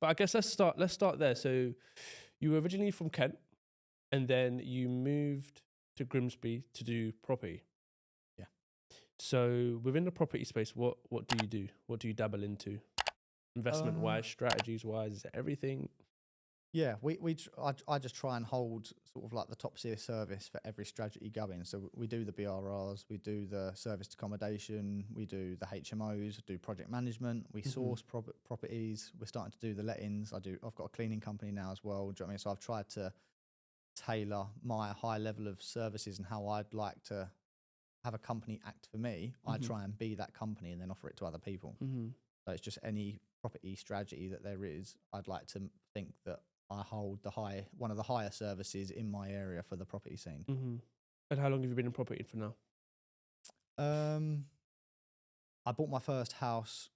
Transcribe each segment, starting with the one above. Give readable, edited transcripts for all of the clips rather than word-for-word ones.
But I guess let's start there. So you were originally from Kent, and then you moved to Grimsby to do property. Yeah. So within the property space, what do you do? What do you dabble into? Investment wise, strategies wise, is it everything? Yeah, I just try and hold sort of like the top tier service for every strategy going. So we do the BRRs, we do the serviced accommodation, we do the HMOs, do project management, we source properties. We're starting to do the lettings. I've got a cleaning company now as well. Do you know what I mean? So I've tried to tailor my high level of services and how I'd like to have a company act for me. I try and be that company and then offer it to other people. So it's just any property strategy that there is. I'd like to think that I hold one of the higher services in my area for the property scene. And how long have you been in property for now? I bought my first house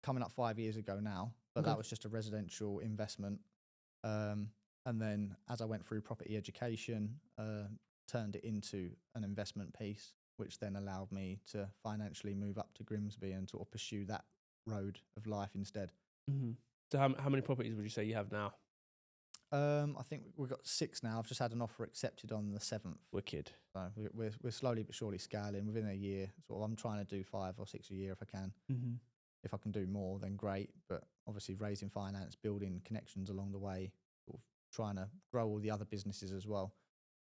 coming up 5 years ago now, but that was just a residential investment. And then as I went through property education, turned it into an investment piece, which then allowed me to financially move up to Grimsby and sort of pursue that road of life instead. So how many properties would you say you have now? I think we've got 6 now. I've just had an offer accepted on the 7th. Wicked. So we're slowly but surely scaling. Within a year, sort of, I'm trying to do 5 or 6 a year if I can. If I can do more, then great. But obviously, raising finance, building connections along the way, sort of trying to grow all the other businesses as well.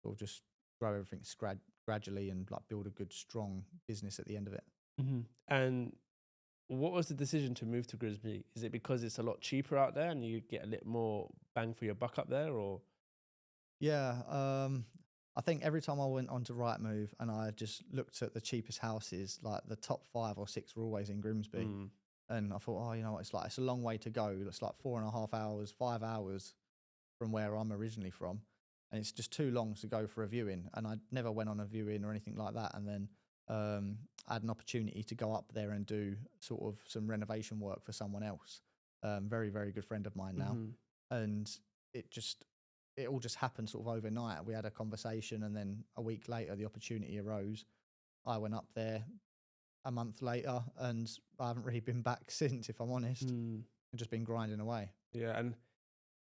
Sort of just grow everything gradually and like build a good, strong business at the end of it. And what was the decision to move to Grimsby? Is it because it's a lot cheaper out there and you get a little more bang for your buck up there, or? Yeah, I think every time I went onto Rightmove and I just looked at the cheapest houses, like the top 5 or 6 were always in Grimsby. And I thought, oh, you know what, it's a long way to go. It's like 4.5 hours, 5 hours from where I'm originally from. And it's just too long to go for a viewing. And I never went on a viewing or anything like that. And then I had an opportunity to go up there and do sort of some renovation work for someone else. Very, very good friend of mine now. And it all just happened sort of overnight. We had a conversation and then a week later the opportunity arose. I went up there a month later and I haven't really been back since, if I'm honest. I've just been grinding away. Yeah, and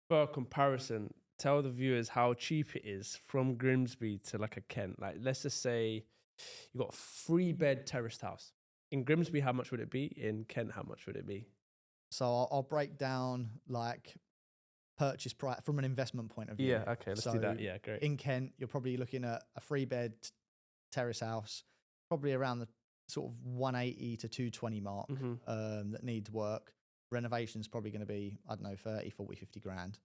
for a comparison, tell the viewers how cheap it is from Grimsby to like a Kent. Like, let's just say you got a 3-bed terraced house. In Grimsby, how much would it be? In Kent, how much would it be? So I'll break down like purchase price from an investment point of view. Yeah, okay, let's do that. Yeah, great. In Kent, you're probably looking at a 3-bed terrace house, probably around the sort of 180 to 220 mark that needs work. Renovation's probably going to be, I don't know, 30, 40, 50 grand.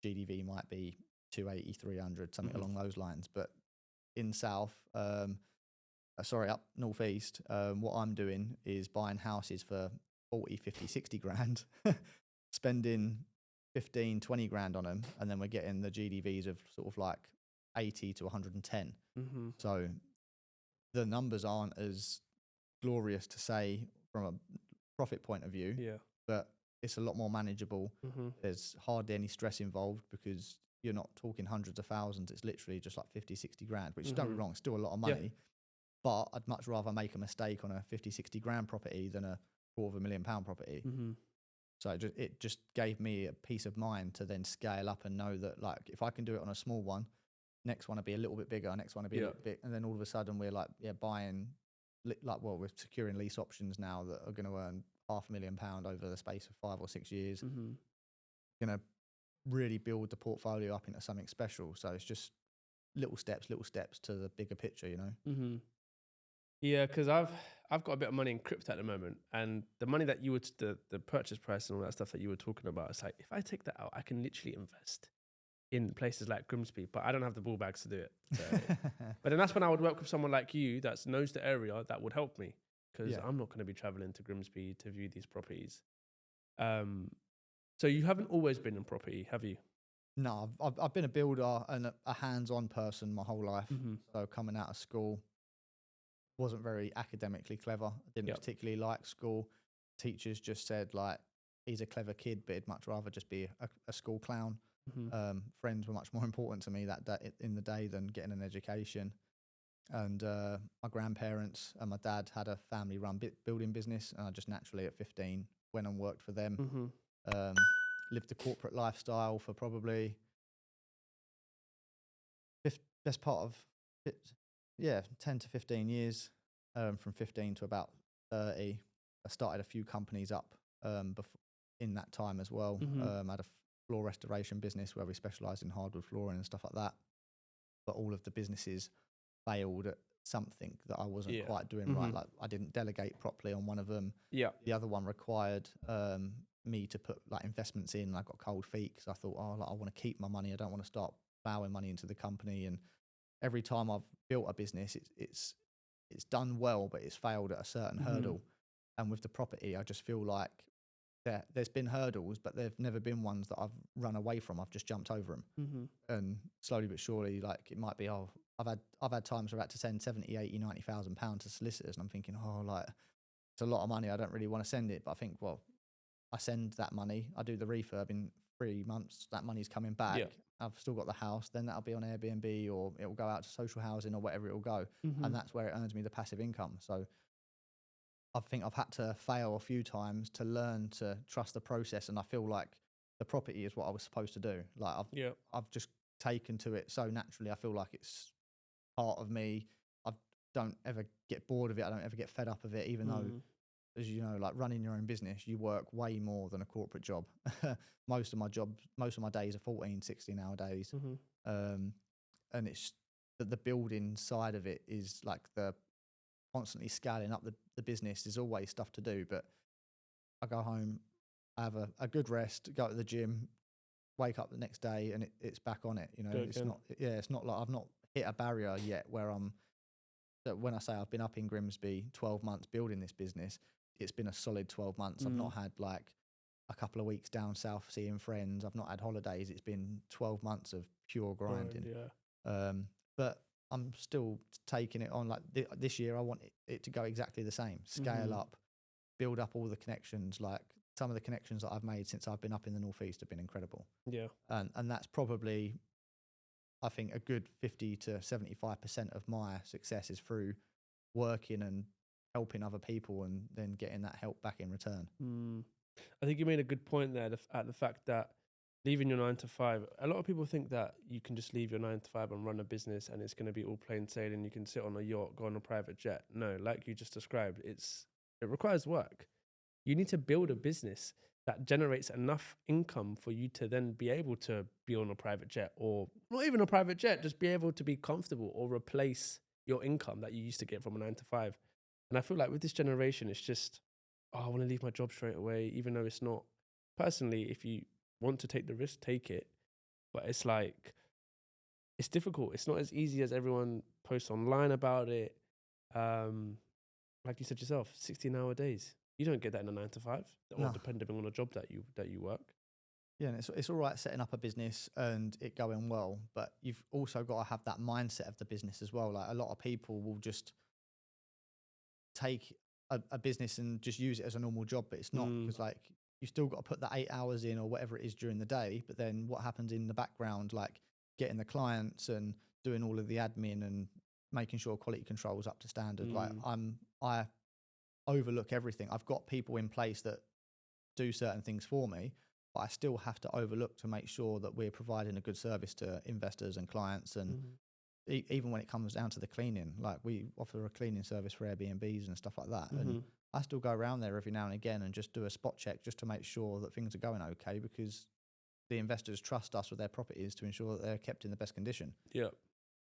GDV might be 280, 300, something along those lines. But in South, up Northeast, what I'm doing is buying houses for 40, 50, 60 grand, spending 15, 20 grand on them, and then we're getting the GDVs of sort of like 80 to 110. So the numbers aren't as glorious to say from a profit point of view, but it's a lot more manageable. There's hardly any stress involved because you're not talking hundreds of thousands. It's literally just like 50, 60 grand, which don't be wrong, still a lot of money. But I'd much rather make a mistake on a 50, 60 grand property than a £250,000 property. So it just gave me a peace of mind to then scale up and know that, like, if I can do it on a small one, next one will be a little bit bigger, next one will be a little bit, and then all of a sudden we're like, buying, we're securing lease options now that are going to earn £500,000 over the space of 5 or 6 years. Going to really build the portfolio up into something special. So it's just little steps to the bigger picture, you know. Yeah, because I've got a bit of money in crypto at the moment, and the money that you would the purchase price and all that stuff that you were talking about, it's like if I take that out, I can literally invest in places like Grimsby, but I don't have the ball bags to do it. So. But then that's when I would work with someone like you that knows the area that would help me, because I'm not going to be traveling to Grimsby to view these properties. So you haven't always been in property, have you? No, I've been a builder and a hands-on person my whole life. So coming out of school, wasn't very academically clever. Didn't particularly like school. Teachers just said, like, he's a clever kid, but he'd much rather just be a school clown. Friends were much more important to me that day, in the day, than getting an education. And my grandparents and my dad had a family-run building business, and I just naturally at 15 went and worked for them. Lived the corporate lifestyle for probably best part of it, yeah, 10 to 15 years. From 15 to about 30, I started a few companies up in that time as well. I had a floor restoration business where we specialised in hardwood flooring and stuff like that. But all of the businesses failed at something that I wasn't quite doing right. Like I didn't delegate properly on one of them. Yeah. The other one required me to put like investments in. I got cold feet because I thought, oh, like, I want to keep my money. I don't want to start plowing money into the company. And every time I've built a business, it's done well, but it's failed at a certain hurdle. And with the property, I just feel like there's been hurdles, but there've never been ones that I've run away from. I've just jumped over them. And slowly but surely, like it might be, oh, I've had times where I had to send 70, 80, 90,000 pounds to solicitors. And I'm thinking, oh, like it's a lot of money. I don't really want to send it. But I think, well, I send that money. I do the refurb in 3 months. That money's coming back. I've still got the house. Then that'll be on Airbnb or it'll go out to social housing or whatever it'll go. And that's where it earns me the passive income. So I think I've had to fail a few times to learn to trust the process. And I feel like the property is what I was supposed to do. Like I've just taken to it so naturally. I feel like it's part of me. I don't ever get bored of it. I don't ever get fed up of it, even though, as you know, like running your own business, you work way more than a corporate job. Most of my days are 14, 16-hour days. And it's the building side of it is like the constantly scaling up the business. There's always stuff to do, but I go home, I have a good rest, go to the gym, wake up the next day and it's back on it. You know, it's not like I've not hit a barrier yet where when I say I've been up in Grimsby 12 months building this business, it's been a solid 12 months. I've not had like a couple of weeks down south seeing friends. I've not had holidays. It's been 12 months of pure grinding. But I'm still taking it on. Like this year, I want it to go exactly the same. Scale up, build up all the connections. Like some of the connections that I've made since I've been up in the Northeast have been incredible. Yeah. And that's probably, I think, a good 50 to 75% of my success is through working and helping other people and then getting that help back in return. I think you made a good point there at the fact that leaving your 9 to 5, a lot of people think that you can just leave your 9 to 5 and run a business and it's going to be all plain sailing. You can sit on a yacht, go on a private jet. No, like you just described, it requires work. You need to build a business that generates enough income for you to then be able to be on a private jet, or not even a private jet, just be able to be comfortable or replace your income that you used to get from a 9 to 5. And I feel like with this generation, it's just, oh, I want to leave my job straight away, even though it's not. Personally, if you want to take the risk, take it. But it's like, it's difficult. It's not as easy as everyone posts online about it. Like you said yourself, 16-hour days. You don't get that in a 9 to 5, or depending on a job that you work. Yeah, and it's all right setting up a business and it going well, but you've also got to have that mindset of the business as well. Like a lot of people will just take a business and just use it as a normal job, but it's not, because like you still got to put the 8 hours in or whatever it is during the day. But then what happens in the background, like getting the clients and doing all of the admin and making sure quality control is up to standard. Like I overlook everything. I've got people in place that do certain things for me, but I still have to overlook to make sure that we're providing a good service to investors and clients. And even when it comes down to the cleaning, like we offer a cleaning service for Airbnbs and stuff like that. And I still go around there every now and again and just do a spot check just to make sure that things are going okay, because the investors trust us with their properties to ensure that they're kept in the best condition. Yeah.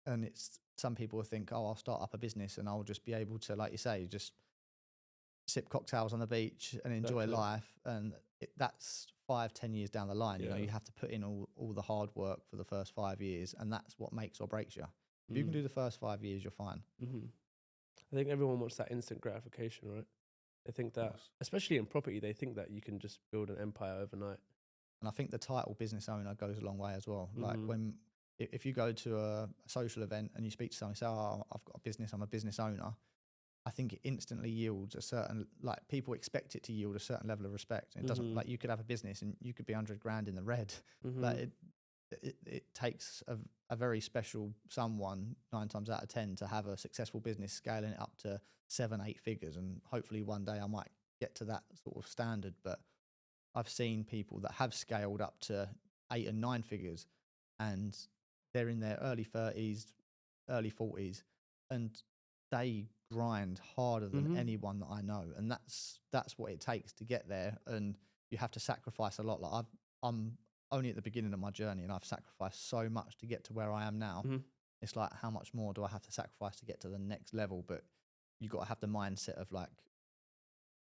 And it's, some people think, oh, I'll start up a business and I'll just be able to, like you say, just sip cocktails on the beach and enjoy life. And that's 5-10 years down the line. You know, you have to put in all the hard work for the first 5 years, and that's what makes or breaks you. If you can do the first 5 years, you're fine. I think everyone wants that instant gratification, right? They think that, especially in property, they think that you can just build an empire overnight. And I think the title business owner goes a long way as well. Like if you go to a social event and you speak to someone and say, oh, I've got a business, I'm a business owner, I think it instantly yields a certain, like people expect it to yield a certain level of respect. It doesn't, like you could have a business and you could be 100 grand in the red. Like it takes a very special someone 9 times out of 10 to have a successful business, scaling it up to 7-8 figures. And hopefully one day I might get to that sort of standard. But I've seen people that have scaled up to 8 and 9 figures, and they're in their early 30s, early 40s, and they grind harder than anyone that I know, and that's what it takes to get there. And you have to sacrifice a lot. Like I'm only at the beginning of my journey, and I've sacrificed so much to get to where I am now. It's like, how much more do I have to sacrifice to get to the next level? But you got to have the mindset of like,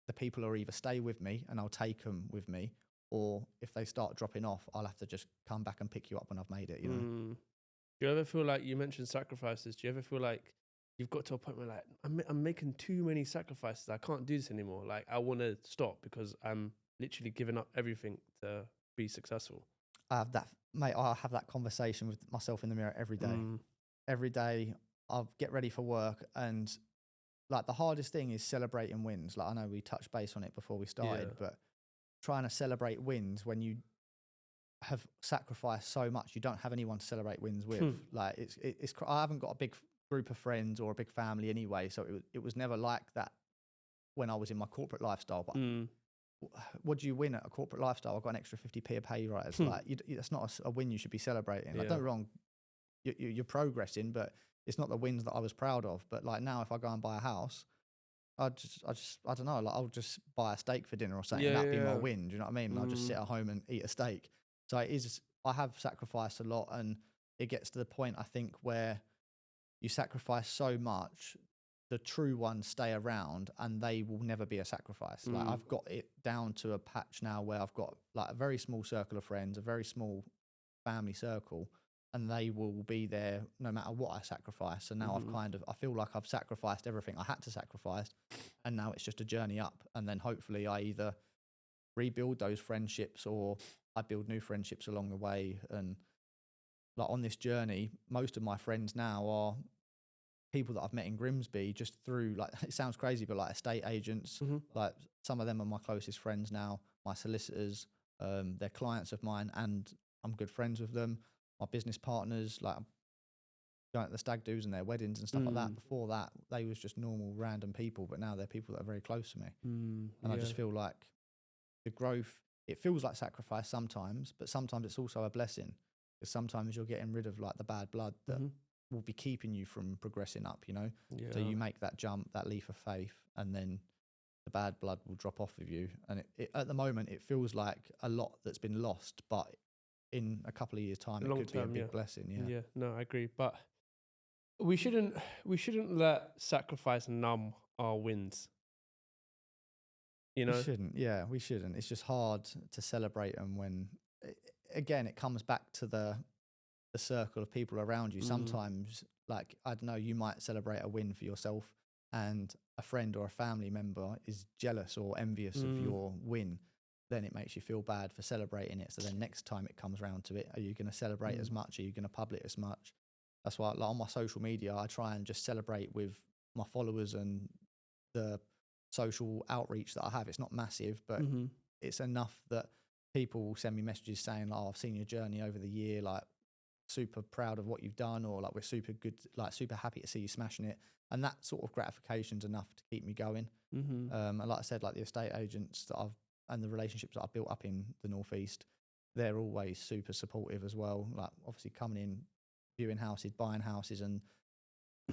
the people are either stay with me and I'll take them with me, or if they start dropping off, I'll have to just come back and pick you up when I've made it, you know? Do you ever feel like, you mentioned sacrifices, do you ever feel like you've got to a point where like, I'm making too many sacrifices, I can't do this anymore, like I want to stop because I'm literally giving up everything to be successful? I have that, mate. I have that conversation with myself in the mirror every day. Every day I'll get ready for work, and like the hardest thing is celebrating wins. Like, I know we touched base on it before we started, but trying to celebrate wins when you have sacrificed so much, you don't have anyone to celebrate wins with. Like it's I haven't got a big group of friends or a big family anyway, so it was never like that when I was in my corporate lifestyle. But what do you win at a corporate lifestyle? I've got an extra 50p a pay rise. Like, that's not a win you should be celebrating. Like, don't get me wrong, you're progressing, but it's not the wins that I was proud of. But like now, if I go and buy a house, I don't know, like I'll just buy a steak for dinner or something. That'd be my win. Do you know what I mean? And I'll just sit at home and eat a steak. So I have sacrificed a lot, and it gets to the point, I think, where you sacrifice so much, the true ones stay around and they will never be a sacrifice. Like, I've got it down to a patch now where I've got like a very small circle of friends, a very small family circle, and they will be there no matter what I sacrifice. And now I feel like I've sacrificed everything I had to sacrifice, and now it's just a journey up. And then hopefully I either rebuild those friendships or I build new friendships along the way. And like on this journey, most of my friends now are people that I've met in Grimsby just through, like, it sounds crazy, but like estate agents. Like, some of them are my closest friends now, my solicitors, they're clients of mine, and I'm good friends with them. My business partners, like, I'm going to the stag do's and their weddings and stuff like that. Before that, they was just normal random people, but now they're people that are very close to me. And I just feel like the growth, it feels like sacrifice sometimes, but sometimes it's also a blessing, because sometimes you're getting rid of like the bad blood that will be keeping you from progressing up, you know? So you make that jump, that leap of faith, and then the bad blood will drop off of you. And at the moment, it feels like a lot that's been lost, but in a couple of years' time, it could be a big blessing. Yeah, no, I agree. But we shouldn't let sacrifice numb our wins. You know? We shouldn't. It's just hard to celebrate them when, again, it comes back to the circle of people around you. Sometimes, like, I don't know, you might celebrate a win for yourself, and a friend or a family member is jealous or envious of your win. Then it makes you feel bad for celebrating it. So then next time it comes around to it, are you going to celebrate as much? Are you going to public as much? That's why, like, on my social media, I try and just celebrate with my followers and the social outreach that I have. It's not massive, but it's enough that people will send me messages saying, "Oh, I've seen your journey over the year, like, super proud of what you've done," or like, "We're super good, like super happy to see you smashing it." And that sort of gratification's enough to keep me going. And like I said, like, the estate agents that and the relationships that I've built up in the Northeast, they're always super supportive as well. Like, obviously coming in, viewing houses, buying houses, and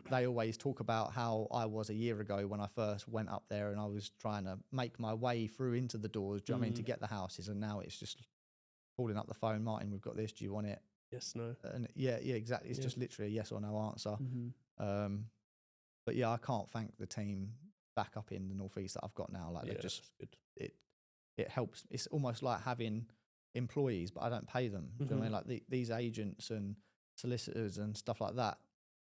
they always talk about how I was a year ago when I first went up there and I was trying to make my way through into the doors, do you know what I mean, to get the houses. And now it's just calling up the phone, "Martin, we've got this, do you want it?" Yes, no. And yeah, exactly. It's just literally a yes or no answer. But yeah, I can't thank the team back up in the Northeast that I've got now. Like, they're just, it helps. It's almost like having employees, but I don't pay them. Do you know what I mean? Like, these agents and solicitors and stuff like that,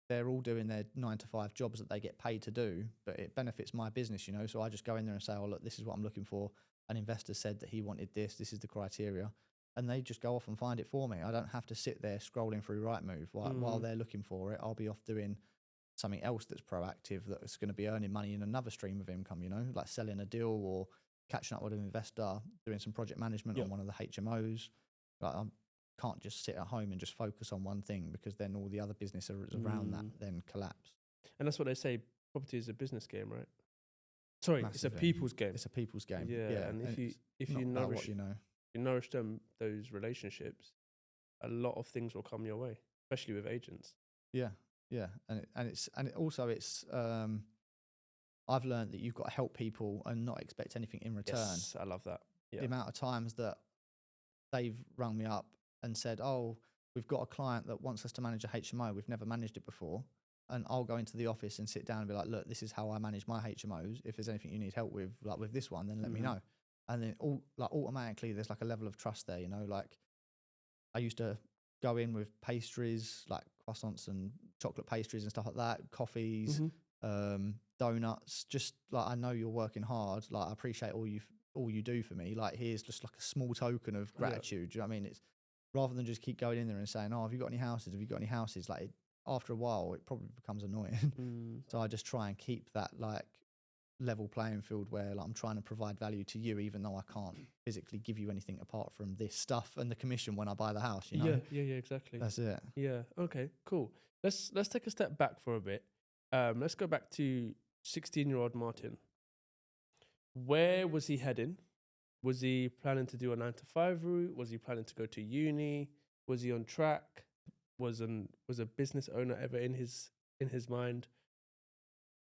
they're all doing their 9-to-5 jobs that they get paid to do, but it benefits my business, you know? So I just go in there and say, "Oh, look, this is what I'm looking for. An investor said that he wanted this. This is the criteria." And they just go off and find it for me. I don't have to sit there scrolling through Rightmove while they're looking for it. I'll be off doing something else that's proactive, that's going to be earning money in another stream of income, you know, like selling a deal or catching up with an investor, doing some project management on one of the HMOs. Like, I can't just sit at home and just focus on one thing, because then all the other business around that then collapse. And that's what they say, property is a business game, right? Sorry, it's a massively. people's game. It's a people's game. Yeah, and if it's you not about nourish what you know. you nourish those relationships, a lot of things will come your way, especially with agents. Yeah, yeah, and also it's I've learned that you've got to help people and not expect anything in return. Yes, I love that. Yeah. The amount of times that they've rung me up and said, "Oh, we've got a client that wants us to manage a HMO. We've never managed it before." And I'll go into the office and sit down and be like, "Look, this is how I manage my HMOs. If there's anything you need help with, like with this one, then let me know." And then automatically there's like a level of trust there, you know, like I used to go in with pastries, like croissants and chocolate pastries and stuff like that, coffees, donuts, just like, I know you're working hard. Like, I appreciate all you do for me. Like, here's just like a small token of gratitude. Do you know what I mean? It's rather than just keep going in there and saying, "Oh, have you got any houses? Have you got any houses?" Like, after a while, it probably becomes annoying. So I just try and keep that like level playing field where like I'm trying to provide value to you, even though I can't physically give you anything apart from this stuff and the commission when I buy the house, you know? Yeah, exactly. That's it. Yeah. Okay, cool. Let's take a step back for a bit. Let's go back to 16-year-old Martin. Where was he heading? Was he planning to do a 9-to-5 route? Was he planning to go to uni? Was he on track? Was a business owner ever in his mind?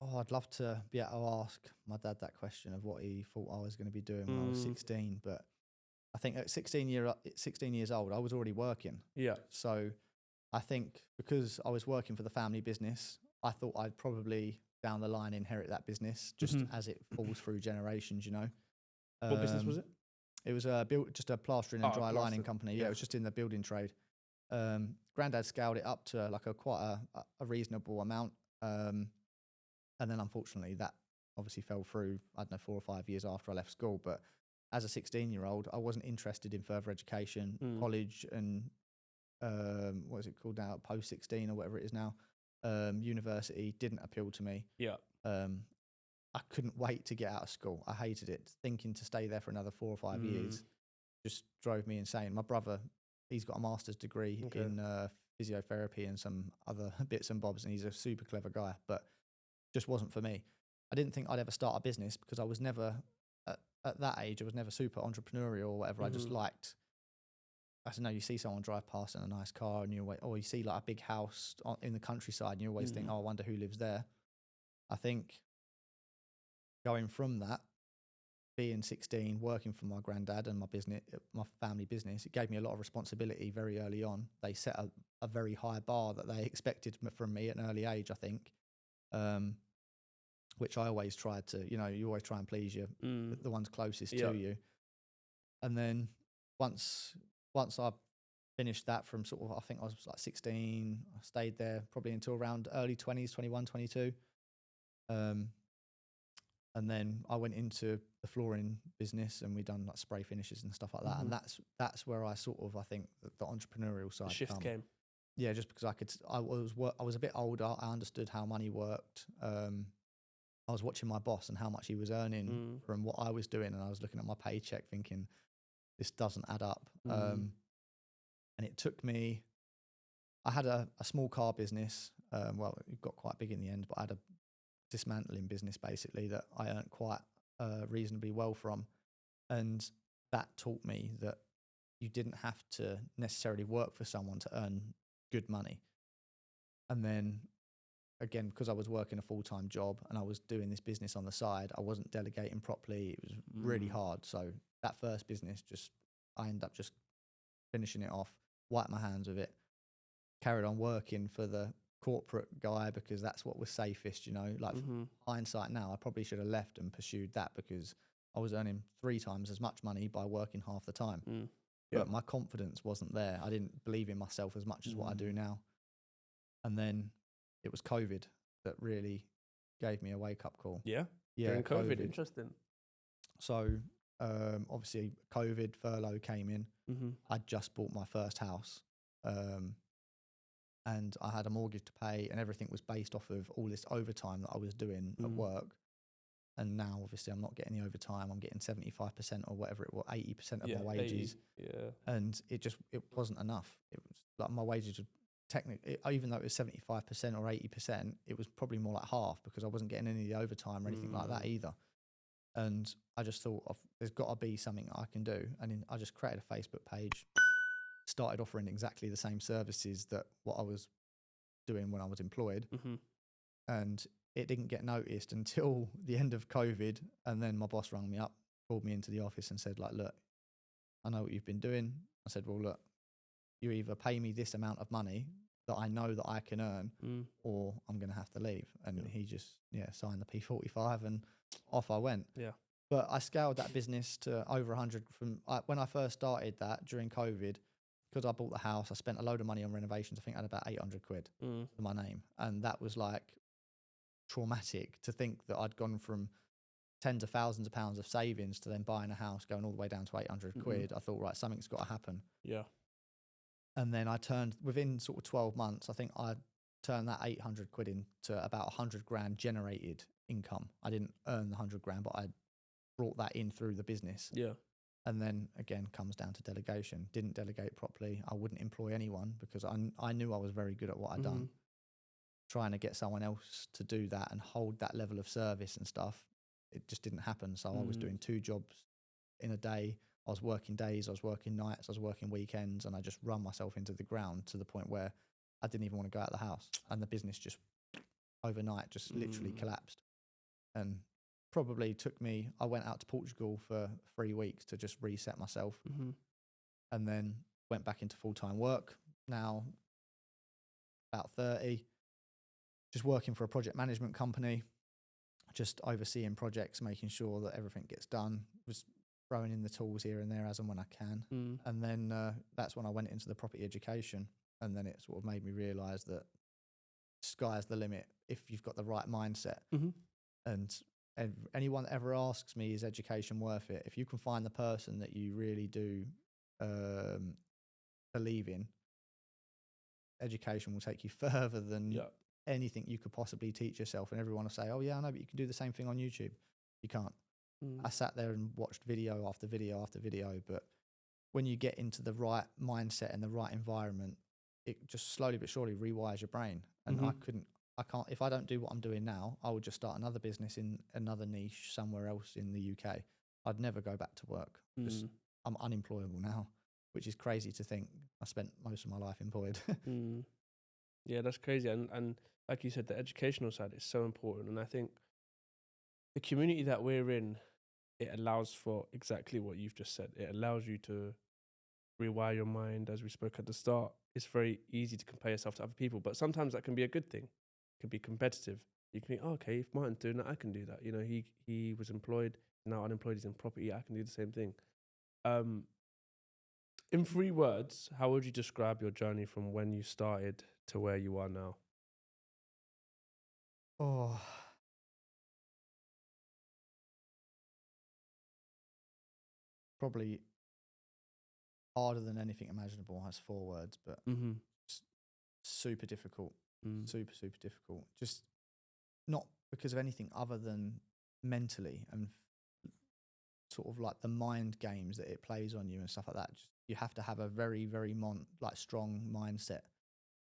Oh, I'd love to be able to ask my dad that question of what he thought I was going to be doing when I was 16. But I think at 16 years old, I was already working. Yeah. So I think because I was working for the family business, I thought I'd probably down the line inherit that business just as it falls through generations, you know. What business was it? It was just a plastering and dry lining company. Yeah, it was just in the building trade. Granddad scaled it up to like quite a reasonable amount. And then unfortunately that obviously fell through, I don't know, 4 or 5 years after I left school. But as a 16-year-old, I wasn't interested in further education, college and what is it called now, post 16 or whatever it is now. University didn't appeal to me. Yeah. I couldn't wait to get out of school. I hated it. Thinking to stay there for another 4 or 5 years just drove me insane. My brother, he's got a master's degree in physiotherapy and some other bits and bobs, and he's a super clever guy, but just wasn't for me. I didn't think I'd ever start a business because I was never, at that age, I was never super entrepreneurial or whatever. I just liked, I don't know, you see someone drive past in a nice car and you see like a big house in the countryside and you always think, "Oh, I wonder who lives there." I think going from that, being 16, working for my granddad and my family business, it gave me a lot of responsibility very early on. They set a very high bar that they expected from me at an early age, I think, which I always tried to, you know, you always try and please the ones closest to you. And then once I finished that from sort of, I think I was like 16, I stayed there probably until around early 20s, 21, 22. And then I went into the flooring business and we done like spray finishes and stuff like that. And that's where I sort of, I think the entrepreneurial side shift came. Yeah, just because I was a bit older. I understood how money worked. I was watching my boss and how much he was earning from what I was doing. And I was looking at my paycheck thinking, this doesn't add up. And it took me, I had a small car business. Well, it got quite big in the end, but I had a dismantling business basically that I earned quite reasonably well from. And that taught me that you didn't have to necessarily work for someone to earn good money. And then again, because I was working a full-time job and I was doing this business on the side, I wasn't delegating properly. It was really hard. So that first business, I ended up just finishing it off, wiped my hands with it, carried on working for the corporate guy because that's what was safest, you know. Like hindsight now, I probably should have left and pursued that because I was earning 3 times as much money by working half the time. But my confidence wasn't there. I didn't believe in myself as much as what I do now. And then it was COVID that really gave me a wake-up call. Yeah, during COVID. Interesting. So obviously COVID, furlough came in. I'd just bought my first house. And I had a mortgage to pay and everything was based off of all this overtime that I was doing at work. And now obviously I'm not getting the overtime. I'm getting 75% or whatever it was, 80% of my wages. 80, and it wasn't enough. It was like my wages were technically, even though it was 75% or 80%, it was probably more like half because I wasn't getting any of the overtime or anything like that either. And I just thought there's got to be something I can do. And I just created a Facebook page, started offering exactly the same services that what I was doing when I was employed. And it didn't get noticed until the end of COVID. And then my boss rang me up, called me into the office and said, like, look, I know what you've been doing. I said, well, look, you either pay me this amount of money that I know that I can earn, or I'm going to have to leave. And he just, signed the P45 and off I went. Yeah. But I scaled that business to over 100 from when I first started that during COVID, because I bought the house, I spent a load of money on renovations. I think I had about 800 quid to my name. And that was like traumatic to think that I'd gone from tens of thousands of pounds of savings to then buying a house, going all the way down to 800 quid. I thought, right, something's got to happen. Yeah. And then I turned, within sort of 12 months, I think I turned that 800 quid into about 100 grand generated income. I didn't earn the 100 grand, but I brought that in through the business. Yeah. And then again, comes down to delegation. Didn't delegate properly. I wouldn't employ anyone because I knew I was very good at what I'd done. Trying to get someone else to do that and hold that level of service and stuff, it just didn't happen. So I was doing 2 jobs in a day. I was working days, I was working nights, I was working weekends, and I just run myself into the ground to the point where I didn't even want to go out of the house. And the business just overnight just literally collapsed. And probably took me, I went out to Portugal for 3 weeks to just reset myself. And then went back into full-time work. Now about 30, just working for a project management company, just overseeing projects, making sure that everything gets done, was throwing in the tools here and there as and when I can. And then that's when I went into the property education. And then it sort of made me realise that sky's the limit if you've got the right mindset. And anyone that ever asks me, is education worth it? If you can find the person that you really do believe in, education will take you further than anything you could possibly teach yourself. And everyone will say, oh yeah, I know, but you can do the same thing on YouTube. You can't. I sat there and watched video after video after video, but when you get into the right mindset and the right environment, it just slowly but surely rewires your brain. And I can't, if I don't do what I'm doing now, I would just start another business in another niche somewhere else in the UK. I'd never go back to work. I'm unemployable now, which is crazy to think. I spent most of my life employed. Yeah, that's crazy. And like you said, the educational side is so important. And I think the community that we're in, it allows for exactly what you've just said. It allows you to rewire your mind. As we spoke at the start, it's very easy to compare yourself to other people, but sometimes that can be a good thing. It can be competitive. You can think, oh, okay, if Martin's doing that, I can do that. You know, he was employed, now unemployed, he's in property, I can do the same thing. In 3 words, how would you describe your journey from when you started to where you are now? Oh, probably harder than anything imaginable. Has 4 words, but super difficult. Super difficult. Just not because of anything other than mentally and sort of like the mind games that it plays on you and stuff like that. Just, you have to have a very, very strong mindset.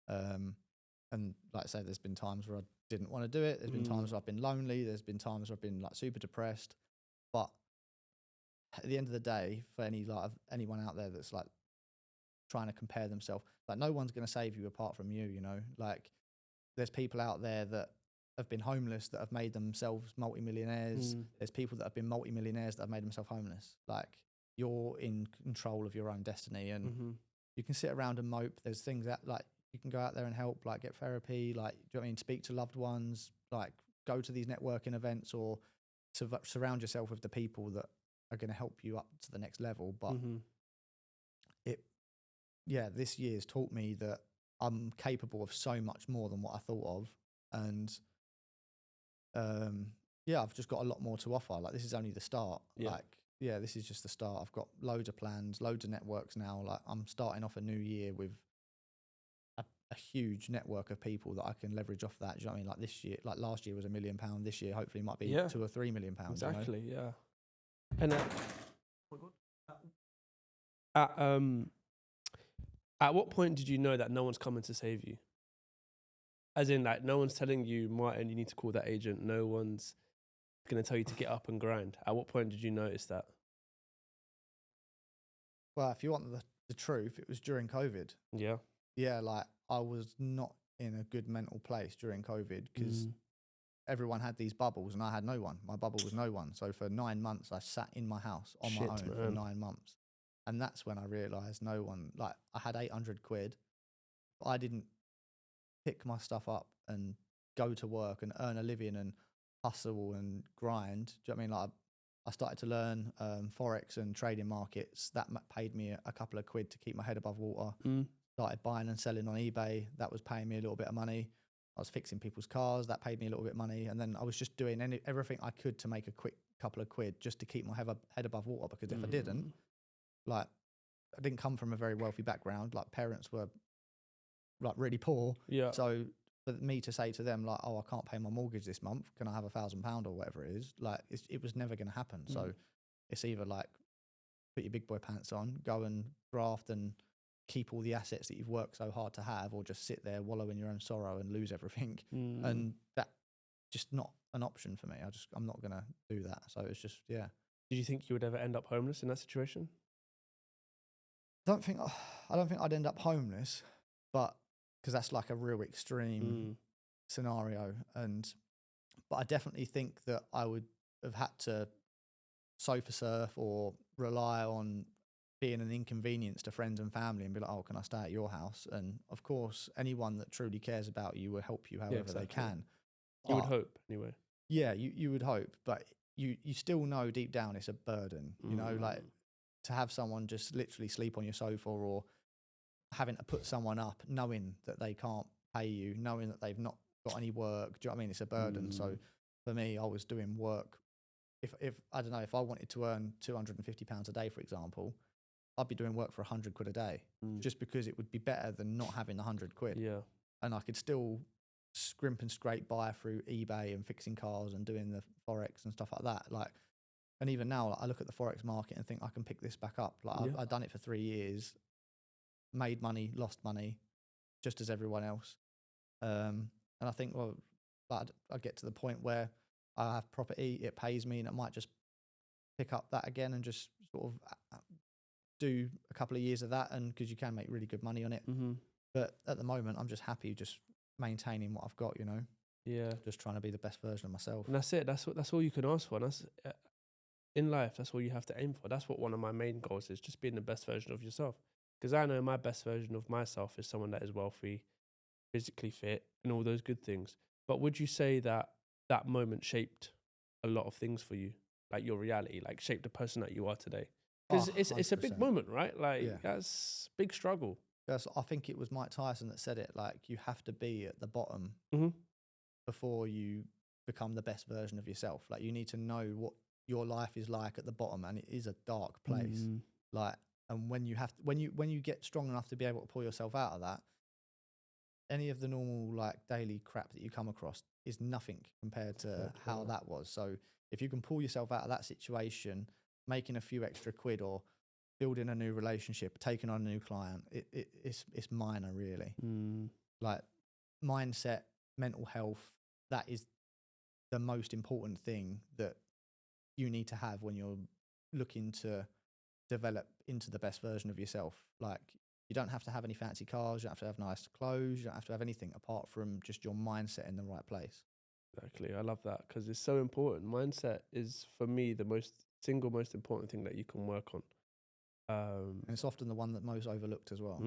And like I say, there's been times where I didn't want to do it. There's been times where I've been lonely. There's been times where I've been like super depressed. But at the end of the day, for anyone out there that's like trying to compare themselves, like no one's going to save you apart from you, you know, like there's people out there that have been homeless that have made themselves multimillionaires. There's people that have been multimillionaires that have made themselves homeless. Like you're in control of your own destiny, and you can sit around and mope. There's things that like you can go out there and help, like get therapy, like, do you know what I mean? Speak to loved ones, like go to these networking events or surround yourself with the people that are going to help you up to the next level. But this year's taught me that I'm capable of so much more than what I thought of. And I've just got a lot more to offer. Like this is only the start. This is just the start. I've got loads of plans, loads of networks now. Like I'm starting off a new year with a huge network of people that I can leverage off that. Do you know what I mean? Like this year, like last year was £1 million. This year, hopefully might be 2 or 3 million pounds. Exactly. You know? Yeah. And at what point did you know that no one's coming to save you? As in, like, no one's telling you, Martin, you need to call that agent. No one's going to tell you to get up and grind. At what point did you notice that? Well, if you want the truth, it was during COVID. Yeah. Yeah, like I was not in a good mental place during COVID because everyone had these bubbles and I had no one. My bubble was no one. So for 9 months, I sat in my house on my own for 9 months. And that's when I realized no one, like I had 800 quid. But I didn't pick my stuff up and go to work and earn a living and hustle and grind. Do you know what I mean? Like I started to learn Forex and trading markets. That paid me a couple of quid to keep my head above water. Started buying and selling on eBay. That was paying me a little bit of money. I was fixing people's cars. That paid me a little bit of money. And then I was just doing everything I could to make a quick couple of quid just to keep my head above water. Because if I didn't, like, I didn't come from a very wealthy background. Like, parents were like really poor. Yeah. So for me to say to them like, oh, I can't pay my mortgage this month, can I have £1,000 or whatever it is? Like, it was never going to happen. So it's either like put your big boy pants on, go and graft and keep all the assets that you've worked so hard to have, or just sit there, wallow in your own sorrow and lose everything. And that just not an option for me. I'm not going to do that. So it's just, yeah. Did you think you would ever end up homeless in that situation? I don't think I'd end up homeless, but because that's like a real extreme scenario. But I definitely think that I would have had to sofa surf or rely on being an inconvenience to friends and family and be like, oh, can I stay at your house? And of course, anyone that truly cares about you will help you however they can. You would hope, anyway. Yeah, you would hope, but you still know deep down it's a burden, you know, like to have someone just literally sleep on your sofa or having to put someone up knowing that they can't pay you, knowing that they've not got any work. Do you know what I mean? It's a burden. So for me, I was doing work. If I don't know, if I wanted to earn £250 a day, for example, I'd be doing work for 100 quid a day just because it would be better than not having the 100 quid. Yeah. And I could still scrimp and scrape by through eBay and fixing cars and doing the Forex and stuff like that. Like, and even now, like, I look at the Forex market and think I can pick this back up. Like I've done it for 3 years, made money, lost money, just as everyone else. And I think, well, I get to the point where I have property, it pays me, and I might just pick up that again and just sort of do a couple of years of that, and because you can make really good money on it. But at the moment, I'm just happy just maintaining what I've got, you know. Yeah. Just trying to be the best version of myself. And that's it. That's all you can ask for. And that's in life. That's all you have to aim for. That's what one of my main goals is, just being the best version of yourself. Because I know my best version of myself is someone that is wealthy, physically fit, and all those good things. But would you say that that moment shaped a lot of things for you, like your reality, like shaped the person that you are today? Because it's a big moment, right? Like that's big struggle. Yes, I think it was Mike Tyson that said it. Like, you have to be at the bottom before you become the best version of yourself. Like, you need to know what your life is like at the bottom, and it is a dark place. Like, and when you get strong enough to be able to pull yourself out of that, any of the normal like daily crap that you come across is nothing compared to how that was. So if you can pull yourself out of that situation, making a few extra quid or building a new relationship, taking on a new client, it's minor, really. Like, mindset, mental health, that is the most important thing that you need to have when you're looking to develop into the best version of yourself. Like, you don't have to have any fancy cars, you don't have to have nice clothes, you don't have to have anything apart from just your mindset in the right place. Exactly. I love that because it's so important. Mindset is, for me, the single most important thing that you can work on. And it's often the one that most overlooked as well.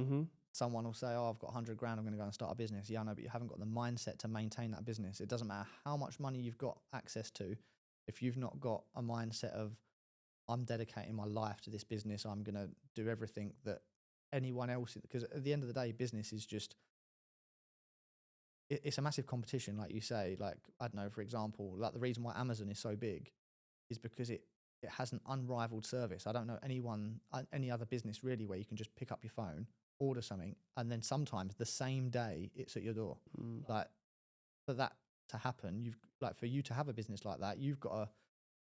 Someone will say, oh, I've got 100 grand, I'm going to go and start a business. Yeah, I know, but you haven't got the mindset to maintain that business. It doesn't matter how much money you've got access to. If you've not got a mindset of, I'm dedicating my life to this business, I'm going to do everything that anyone else, because at the end of the day, business is just, it's a massive competition, like you say. Like, I don't know, for example, like the reason why Amazon is so big is because it has an unrivaled service. I don't know any other business really where you can just pick up your phone, order something, and then sometimes the same day it's at your door. Like, for that to happen, for you to have a business like that, you've got to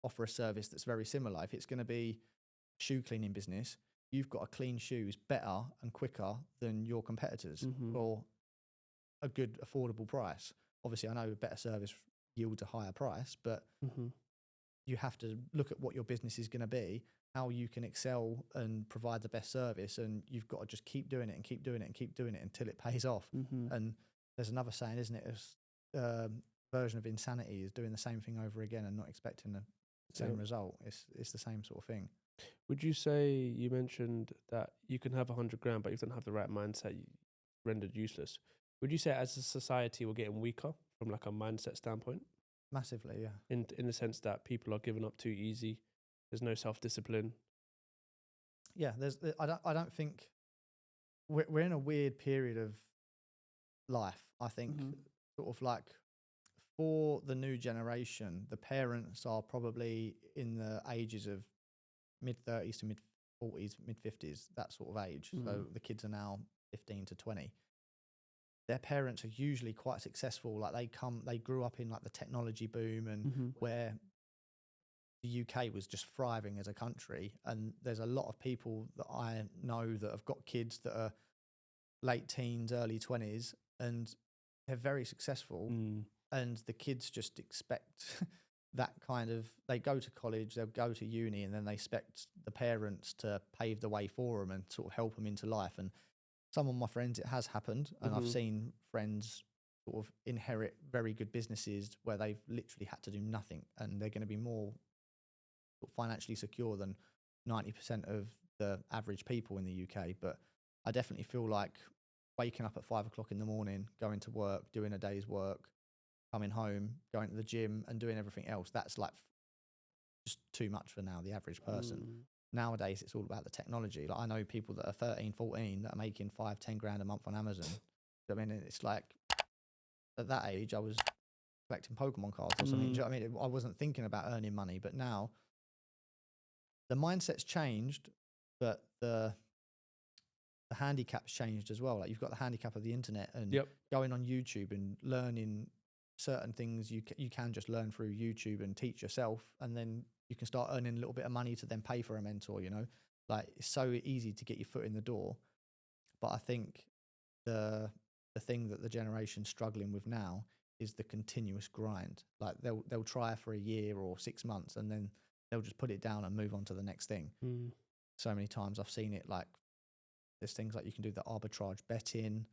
offer a service that's very similar. If it's going to be a shoe cleaning business, you've got to clean shoes better and quicker than your competitors for a good, affordable price. Obviously, I know better service yields a higher price, but you have to look at what your business is going to be, how you can excel and provide the best service, and you've got to just keep doing it and keep doing it and keep doing it until it pays off. And there's another saying, isn't it? Version of insanity is doing the same thing over again and not expecting the same result. It's the same sort of thing. Would you say, you mentioned that you can have 100 grand, but if you don't have the right mindset, you rendered useless. Would you say as a society we're getting weaker from like a mindset standpoint? Massively, yeah. In the sense that people are giving up too easy. There's no self-discipline. Yeah, I don't think we're in a weird period of life. I think sort of like for the new generation, the parents are probably in the ages of mid-30s to mid-40s, mid-50s, that sort of age. So the kids are now 15 to 20. Their parents are usually quite successful. Like they grew up in like the technology boom and where the UK was just thriving as a country. And there's a lot of people that I know that have got kids that are late teens, early 20s, and they're very successful. And the kids just expect that kind of, they go to college, they'll go to uni, and then they expect the parents to pave the way for them and sort of help them into life. And some of my friends, it has happened. And I've seen friends sort of inherit very good businesses where they've literally had to do nothing, and they're going to be more financially secure than 90% of the average people in the UK. But I definitely feel like waking up at 5 o'clock in the morning, going to work, doing a day's work, coming home, going to the gym and doing everything else, that's like just too much for now, the average person. Nowadays, it's all about the technology. Like I know people that are 13, 14 that are making 5, 10 grand a month on Amazon. I mean, it's like at that age, I was collecting Pokemon cards or something. Do you know what I mean? I wasn't thinking about earning money, but now the mindset's changed, but the handicap's changed as well. Like you've got the handicap of the internet and going on YouTube and learning certain things you can just learn through YouTube and teach yourself, and then you can start earning a little bit of money to then pay for a mentor, you know. Like it's so easy to get your foot in the door. But I think the thing that the generation's struggling with now is the continuous grind. Like they'll try for a year or 6 months and then they'll just put it down and move on to the next thing. So many times I've seen it, like there's things like you can do the arbitrage betting,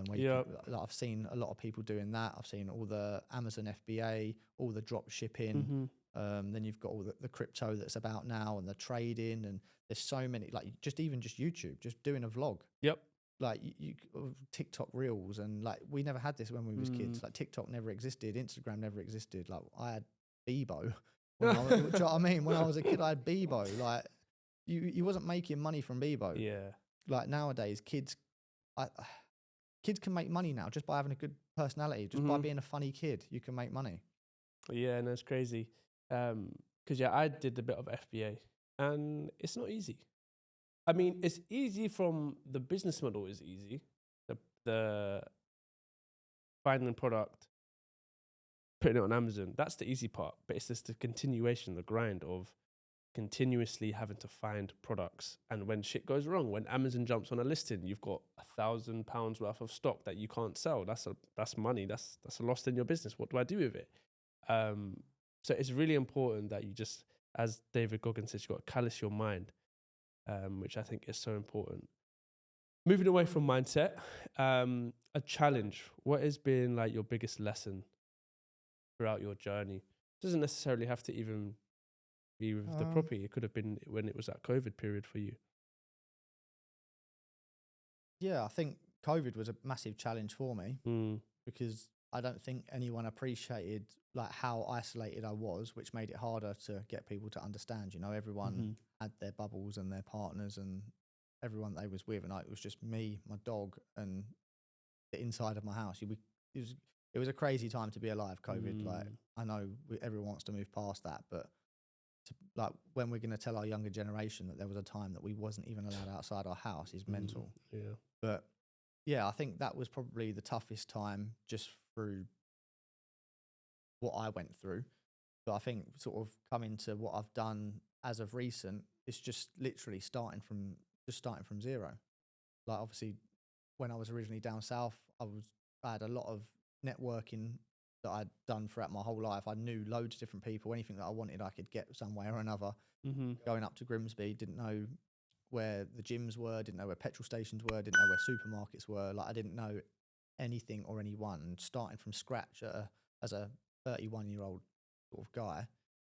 where I've seen a lot of people doing that. I've seen all the Amazon FBA, all the drop shipping. Then you've got all the crypto that's about now and the trading, and there's so many, like just YouTube, just doing a vlog. Like you TikTok reels, and like we never had this when we was kids. Like TikTok never existed, Instagram never existed. Like I had Bebo. Do you know what I mean? When I was a kid, I had Bebo. Like you wasn't making money from Bebo. Like nowadays, kids can make money now just by having a good personality, just by being a funny kid. You can make money. Yeah, no, it's crazy. Because I did a bit of FBA, and it's not easy. I mean, it's easy from the business model is easy. The finding the product, putting it on Amazon, that's the easy part. But it's just the continuation, the grind of continuously having to find products. And when shit goes wrong, when Amazon jumps on a listing, you've got £1,000 worth of stock that you can't sell. That's money. That's a loss in your business. What do I do with it? So it's really important that you just, as David Goggins says, you've got to callous your mind, which I think is so important. Moving away from mindset, a challenge. What has been like your biggest lesson throughout your journey? It doesn't necessarily have to even be with the property. It could have been when it was that COVID period for you. Yeah, I think COVID was a massive challenge for me because I don't think anyone appreciated like how isolated I was, which made it harder to get people to understand. You know, everyone had their bubbles and their partners and everyone they was with, and it was just me, my dog, and the inside of my house. It was a crazy time to be alive, COVID. Like I know everyone wants to move past that, but like when we're going to tell our younger generation that there was a time that we wasn't even allowed outside our house is mental. But yeah, I think that was probably the toughest time just through what I went through. But I think sort of coming to what I've done as of recent, it's just literally starting from zero. Like obviously when I was originally down south, I had a lot of networking that I'd done throughout my whole life. I knew loads of different people. Anything that I wanted, I could get some way or another. Going up to Grimsby, didn't know where the gyms were, didn't know where petrol stations were, didn't know where supermarkets were. Like I didn't know anything or anyone. And starting from scratch as a 31-year-old sort of guy,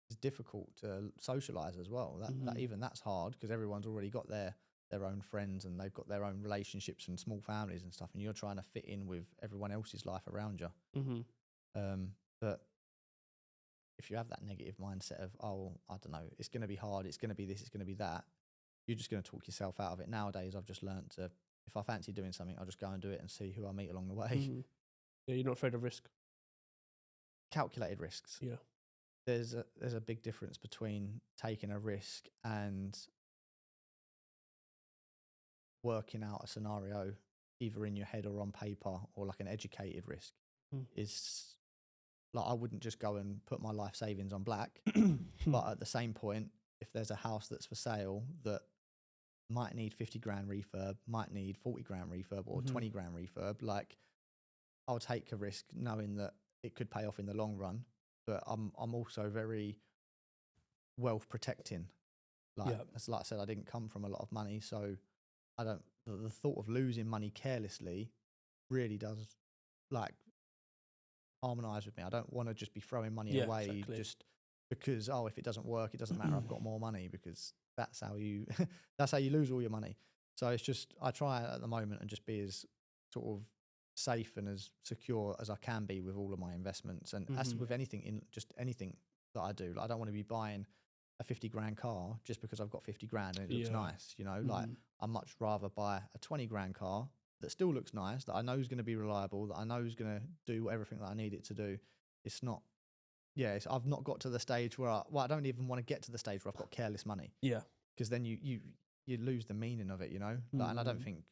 it's difficult to socialize as well. That even that's hard because everyone's already got their own friends and they've got their own relationships and small families and stuff, and you're trying to fit in with everyone else's life around you. But if you have that negative mindset of, oh, I don't know, it's going to be hard, it's going to be this, it's going to be that, you're just going to talk yourself out of it. Nowadays, I've just learned to, if I fancy doing something, I'll just go and do it and see who I meet along the way. Yeah, you're not afraid of risk. Calculated risks. Yeah. There's a big difference between taking a risk and working out a scenario either in your head or on paper, or like an educated risk. Is like, I wouldn't just go and put my life savings on black, but at the same point, if there's a house that's for sale that might need 50 grand refurb, might need 40 grand refurb or 20 grand refurb, like I'll take a risk knowing that it could pay off in the long run. But I'm also very wealth protecting. Like, as like I said, I didn't come from a lot of money, so I don't. The thought of losing money carelessly really does like harmonise with me. I don't want to just be throwing money away just because, oh, if it doesn't work, it doesn't matter. I've got more money, because that's how you that's how you lose all your money. So it's just, I try at the moment and just be as sort of safe and as secure as I can be with all of my investments. And as with anything, in just anything that I do, like, I don't want to be buying a 50 grand car just because I've got 50 grand and it looks nice, you know. Like, I'd much rather buy a 20 grand car that still looks nice, that I know is going to be reliable, that I know is going to do everything that I need it to do. It's not, I've not got to the stage where I don't even want to get to the stage where I've got careless money. Yeah. Because then you lose the meaning of it, you know. Like, and I don't think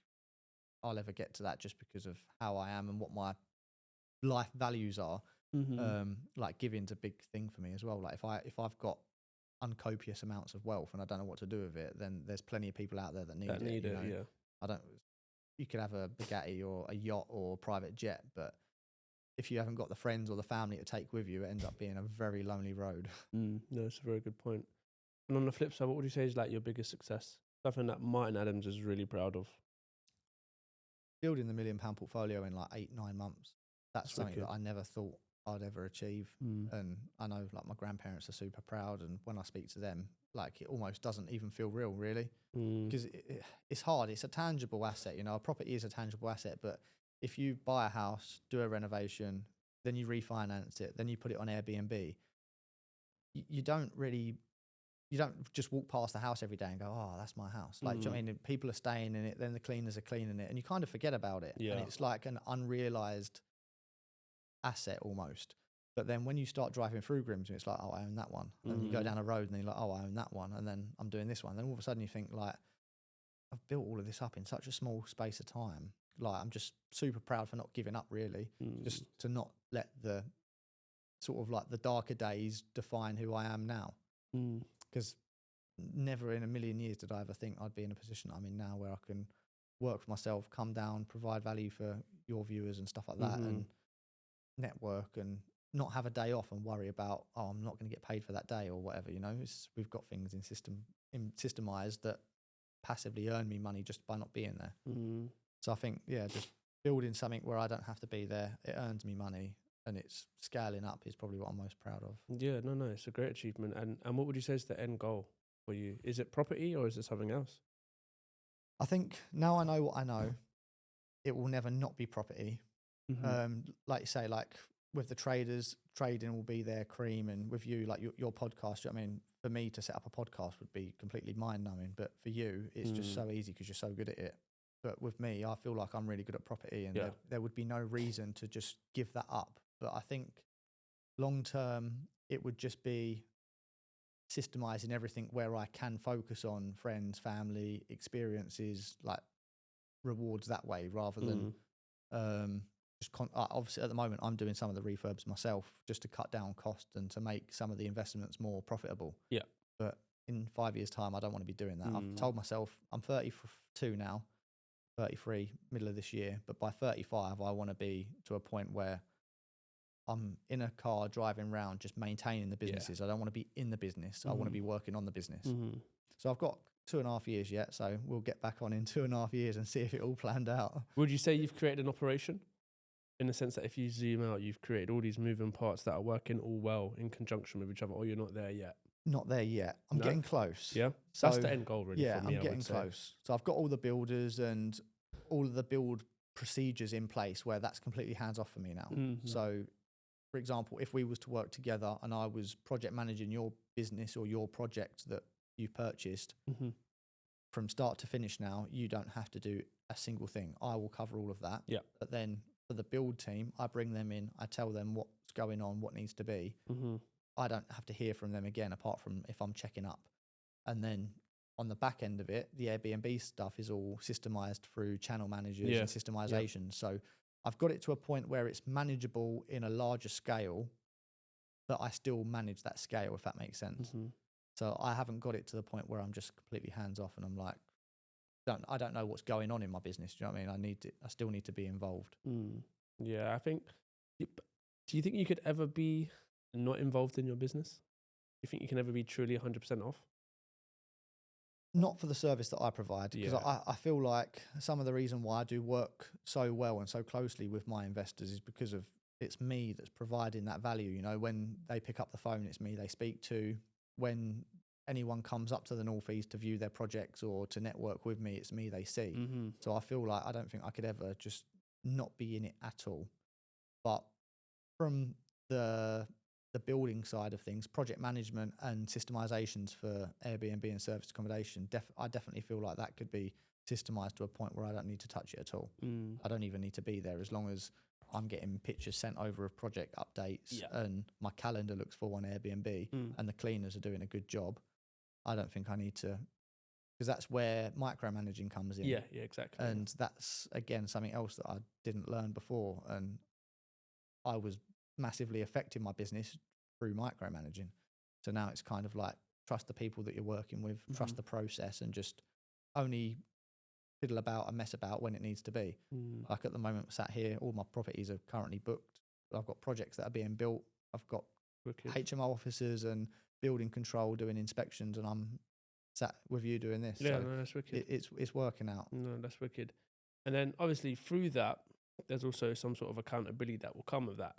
I'll ever get to that just because of how I am and what my life values are. Like, giving's a big thing for me as well. Like, if I've got uncopious amounts of wealth and I don't know what to do with it, then there's plenty of people out there that need it. You know? I don't. You could have a Bugatti or a yacht or a private jet, but if you haven't got the friends or the family to take with you, it ends up being a very lonely road. No, it's a very good point. And on the flip side, what would you say is like your biggest success? Something that Martin Adams is really proud of. Building the £1 million portfolio in like 8-9 months. That's something that I never thought I'd ever achieve. And I know, like, my grandparents are super proud, and when I speak to them, like, it almost doesn't even feel real, really, because it's hard. It's a tangible asset, you know. A property is a tangible asset, but if you buy a house, do a renovation, then you refinance it, then you put it on Airbnb, you don't just walk past the house every day and go, oh, that's my house. Like, do you know what I mean? People are staying in it, then the cleaners are cleaning it, and you kind of forget about it. And it's like an unrealized asset almost. But then when you start driving through Grimsby, it's like, oh, I own that one. And you go down a road and then you're like, oh, I own that one. And then I'm doing this one. Then all of a sudden you think, like, I've built all of this up in such a small space of time. Like, I'm just super proud for not giving up, really. Just to not let the sort of like the darker days define who I am now. Because never in a million years did I ever think I'd be in a position I'm in now, where I can work for myself, come down, provide value for your viewers and stuff like that, and network and not have a day off and worry about, oh, I'm not going to get paid for that day or whatever, you know. We've got things systemized that passively earn me money just by not being there. So I think, just building something where I don't have to be there, it earns me money, and it's scaling up is probably what I'm most proud of. Yeah, no, it's a great achievement. And what would you say is the end goal for you? Is it property or is it something else? I think now I know what I know, it will never not be property. Like you say, like with the traders, trading will be their cream, and with you, like your podcast, I mean, for me to set up a podcast would be completely mind-numbing, but for you, it's just so easy because you're so good at it. But with me, I feel like I'm really good at property, and there would be no reason to just give that up. But I think long-term, it would just be systemizing everything where I can focus on friends, family, experiences, like rewards that way, rather than obviously at the moment I'm doing some of the refurbs myself just to cut down costs and to make some of the investments more profitable. But in 5 years' time, I don't want to be doing that. I've told myself I'm 32 now, 33 middle of this year, but by 35 I want to be to a point where I'm in a car driving around just maintaining the businesses. I don't want to be in the business. I want to be working on the business. So I've got 2.5 years yet. So we'll get back on in 2.5 years and see if it all planned out. Would you say you've created an operation? In the sense that if you zoom out, you've created all these moving parts that are working all well in conjunction with each other, or you're not there yet? Not there yet. I'm getting close. Yeah, so that's the end goal, really. Yeah, for me, I'm getting close. So I've got all the builders and all of the build procedures in place where that's completely hands off for me now. So, for example, if we was to work together and I was project managing your business or your project that you've purchased from start to finish now, you don't have to do a single thing. I will cover all of that. Yeah. But then for the build team, I bring them in, I tell them what's going on, what needs to be. I don't have to hear from them again, apart from if I'm checking up. And then on the back end of it, the Airbnb stuff is all systemized through channel managers and systemization. So I've got it to a point where it's manageable in a larger scale, but I still manage that scale, if that makes sense. So I haven't got it to the point where I'm just completely hands off and I'm like, I don't know what's going on in my business. Do you know what I mean? I still need to be involved. Yeah, I think. Do you think you could ever be not involved in your business? Do you think you can ever be truly 100% off? Not for the service that I provide, because I feel like some of the reason why I do work so well and so closely with my investors is because of it's me that's providing that value. You know, when they pick up the phone, it's me they speak to. When anyone comes up to the North East to view their projects or to network with me, it's me they see. So I feel like I don't think I could ever just not be in it at all. But from the building side of things, project management and systemizations for Airbnb and service accommodation, I definitely feel like that could be systemized to a point where I don't need to touch it at all. I don't even need to be there, as long as I'm getting pictures sent over of project updates and my calendar looks full on Airbnb and the cleaners are doing a good job. I don't think I need to, because that's where micromanaging comes in. Yeah, exactly. And that's, again, something else that I didn't learn before. And I was massively affecting my business through micromanaging. So now it's kind of like, trust the people that you're working with, trust the process, and just only fiddle about and mess about when it needs to be. Like at the moment, sat here, all my properties are currently booked. I've got projects that are being built. I've got HMO officers and building control doing inspections, and I'm sat with you doing this. Yeah, so no, that's wicked. It's working out. No, that's wicked. And then obviously through that, there's also some sort of accountability that will come with that.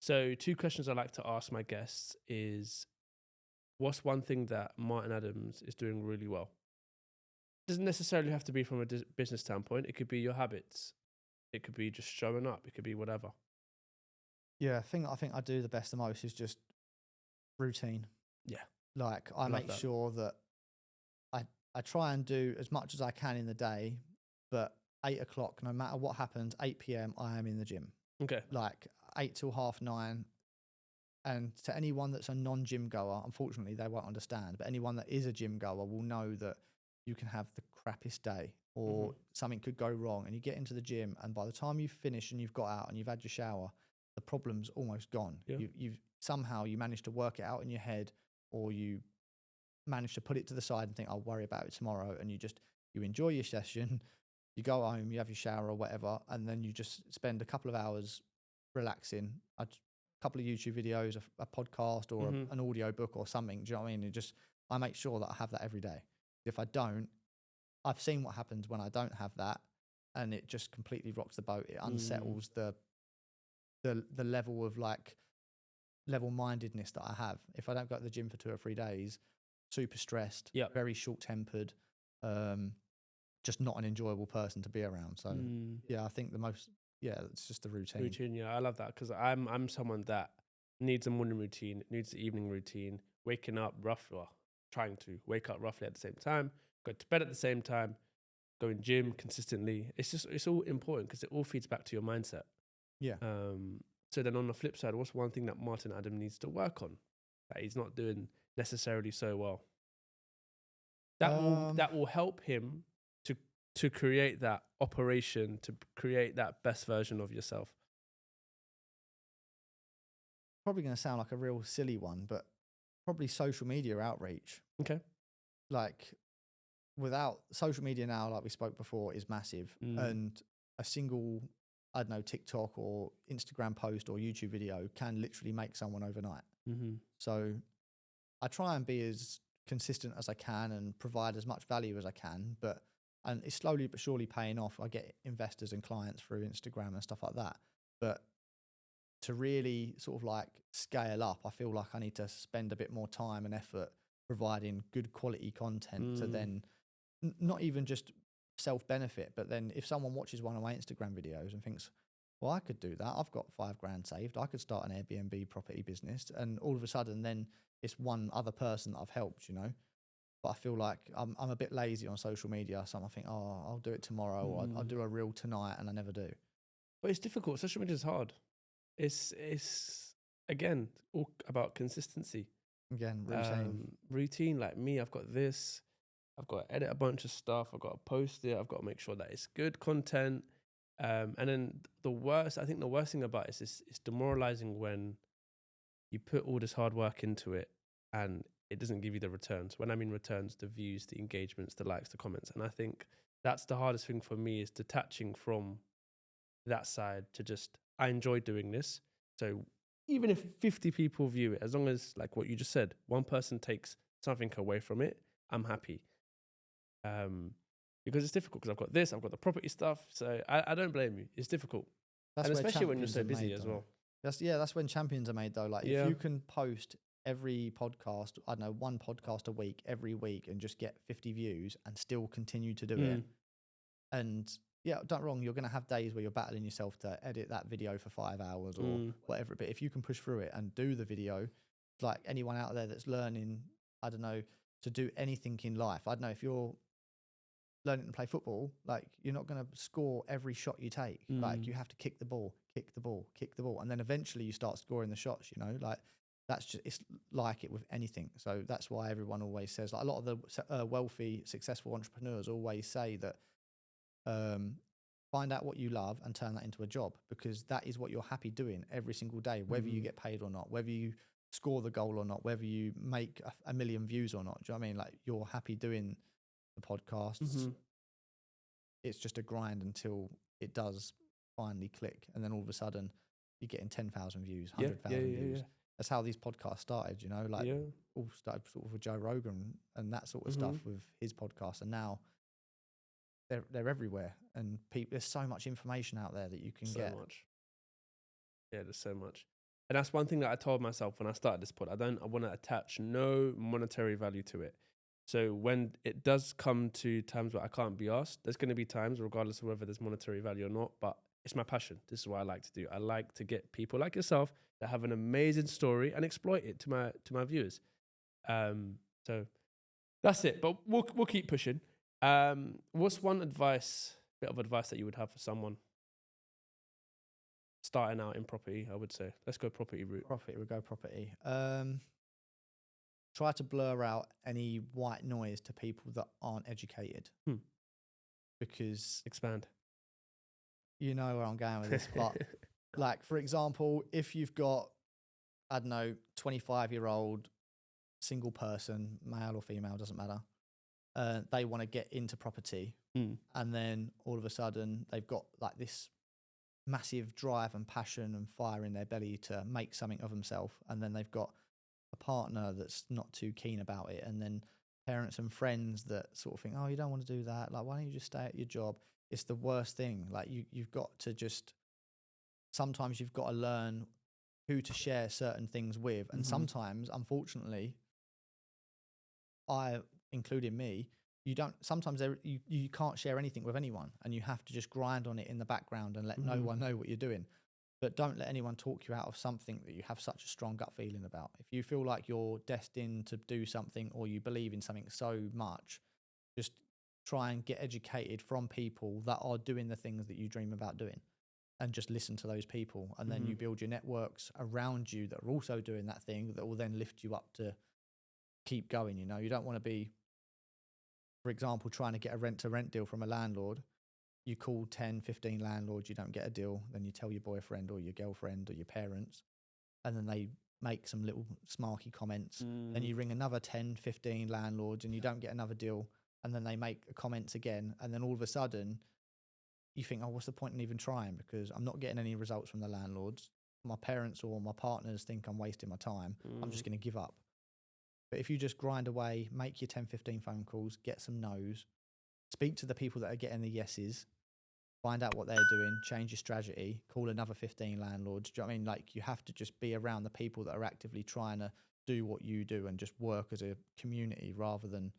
So 2 questions I like to ask my guests is, what's one thing that Martin Adams is doing really well? It doesn't necessarily have to be from a business standpoint. It could be your habits. It could be just showing up. It could be whatever. Yeah, I think I do the best the most is just routine. Yeah. Like I make sure that I try and do as much as I can in the day, but 8 o'clock, no matter what happens, 8 p.m, I am in the gym. Okay. Like 8 till 9:30. And to anyone that's a non-gym goer, unfortunately, they won't understand. But anyone that is a gym goer will know that you can have the crappiest day or something could go wrong, and you get into the gym, and by the time you've finished and you've got out and you've had your shower, the problem's almost gone. Yeah. You've somehow you managed to work it out in your head, or you manage to put it to the side and think, I'll worry about it tomorrow. And you enjoy your session, you go home, you have your shower or whatever, and then you just spend a couple of hours relaxing, a couple of YouTube videos, a podcast, or an audio book or something. Do you know what I mean? I make sure that I have that every day. If I don't, I've seen what happens when I don't have that, and it just completely rocks the boat. It unsettles the level of level-mindedness that I have. If I don't go to the gym for 2 or 3 days, super stressed, very short-tempered, just not an enjoyable person to be around. So yeah, I think it's just the routine. Yeah, I love that, because I'm someone that needs a morning routine, needs the evening routine, waking up trying to wake up roughly at the same time, go to bed at the same time, going gym consistently. It's all important because it all feeds back to your mindset. Yeah. So then on the flip side, what's one thing that Martin Adam needs to work on that he's not doing necessarily so well? That will help him to create that operation, to create that best version of yourself. Probably going to sound like a real silly one, but probably social media outreach. Okay. Like, without social media now, like we spoke before, is massive. And a single I don't know, TikTok or Instagram post or YouTube video can literally make someone overnight. So I try and be as consistent as I can and provide as much value as I can, and it's slowly but surely paying off. I get investors and clients through Instagram and stuff like that. But to really sort of like scale up, I feel like I need to spend a bit more time and effort providing good quality content to then not even just self-benefit, but then if someone watches one of my Instagram videos and thinks, well, I could do that, I've got $5,000 saved, I could start an Airbnb property business, and all of a sudden then it's one other person that I've helped, you know. But I feel like I'm a bit lazy on social media, so I think, oh, I'll do it tomorrow, or I'll do a reel tonight, and I never do. But it's difficult. Social media is hard. It's again all about consistency. Again, routine. Routine. Like me, I've got this. I've got to edit a bunch of stuff. I've got to post it. I've got to make sure that it's good content. And then I think the worst thing about it is it's demoralizing when you put all this hard work into it and it doesn't give you the returns. When I mean returns, the views, the engagements, the likes, the comments. And I think that's the hardest thing for me, is detaching from that side to just, I enjoy doing this. So even if 50 people view it, as long as, like what you just said, one person takes something away from it, I'm happy. Because it's difficult, because I've got this, I've got the property stuff. So I don't blame you. It's difficult. That's and especially when you're so busy as well. That's when champions are made, though. Like if you can post every podcast, I don't know, one podcast a week, every week, and just get 50 views and still continue to do it. And yeah, don't wrong, you're going to have days where you're battling yourself to edit that video for 5 hours or whatever. But if you can push through it and do the video, like anyone out there that's learning, I don't know, to do anything in life, I don't know, if you're learning to play football, like you're not going to score every shot you take. Like you have to kick the ball, and then eventually you start scoring the shots, you know. Like that's just, it's like it with anything. So that's why everyone always says, like a lot of the wealthy, successful entrepreneurs always say that find out what you love and turn that into a job, because that is what you're happy doing every single day, whether you get paid or not, whether you score the goal or not, whether you make a million views or not. Do you know what I mean? Like you're happy doing the podcasts. It's just a grind until it does finally click, and then all of a sudden you're getting 10,000 views, 100,000 views. That's how these podcasts started, you know, like all started sort of with Joe Rogan and that sort of stuff with his podcast, and now they're everywhere, and there's so much information out there that you can get. Much. Yeah, there's so much. And that's one thing that I told myself when I started this pod. I want to attach no monetary value to it. So when it does come to times where I can't be asked, there's going to be times, regardless of whether there's monetary value or not, but it's my passion. This is what I like to do. I like to get people like yourself that have an amazing story and exploit it to my viewers. So that's it. But we'll keep pushing. What's one bit of advice that you would have for someone starting out in property? I would say, let's go property route. We'll go property. Try to blur out any white noise to people that aren't educated. Because expand. You know where I'm going with this, but like, for example, if you've got, I don't know, 25-year-old single person, male or female, doesn't matter. They want to get into property, and then all of a sudden they've got like this massive drive and passion and fire in their belly to make something of themselves, and then they've got a partner that's not too keen about it, and then parents and friends that sort of think, oh, you don't want to do that, like why don't you just stay at your job? It's the worst thing. Like you've got to just, sometimes you've got to learn who to share certain things with, and sometimes, unfortunately, including me, you can't share anything with anyone, and you have to just grind on it in the background and let no one know what you're doing. But don't let anyone talk you out of something that you have such a strong gut feeling about. If you feel like you're destined to do something, or you believe in something so much, just try and get educated from people that are doing the things that you dream about doing, and just listen to those people. And then you build your networks around you that are also doing that thing, that will then lift you up to keep going. You know, you don't want to be, for example, trying to get a rent-to-rent deal from a landlord. You call 10, 15 landlords, you don't get a deal. Then you tell your boyfriend or your girlfriend or your parents, and then they make some little smarky comments. Then you ring another 10, 15 landlords and you don't get another deal. And then they make comments again. And then all of a sudden you think, oh, what's the point in even trying? Because I'm not getting any results from the landlords. My parents or my partners think I'm wasting my time. I'm just going to give up. But if you just grind away, make your 10, 15 phone calls, get some no's, speak to the people that are getting the yeses, find out what they're doing, change your strategy, call another 15 landlords. Do you know what I mean? Like, you have to just be around the people that are actively trying to do what you do and just work as a community rather than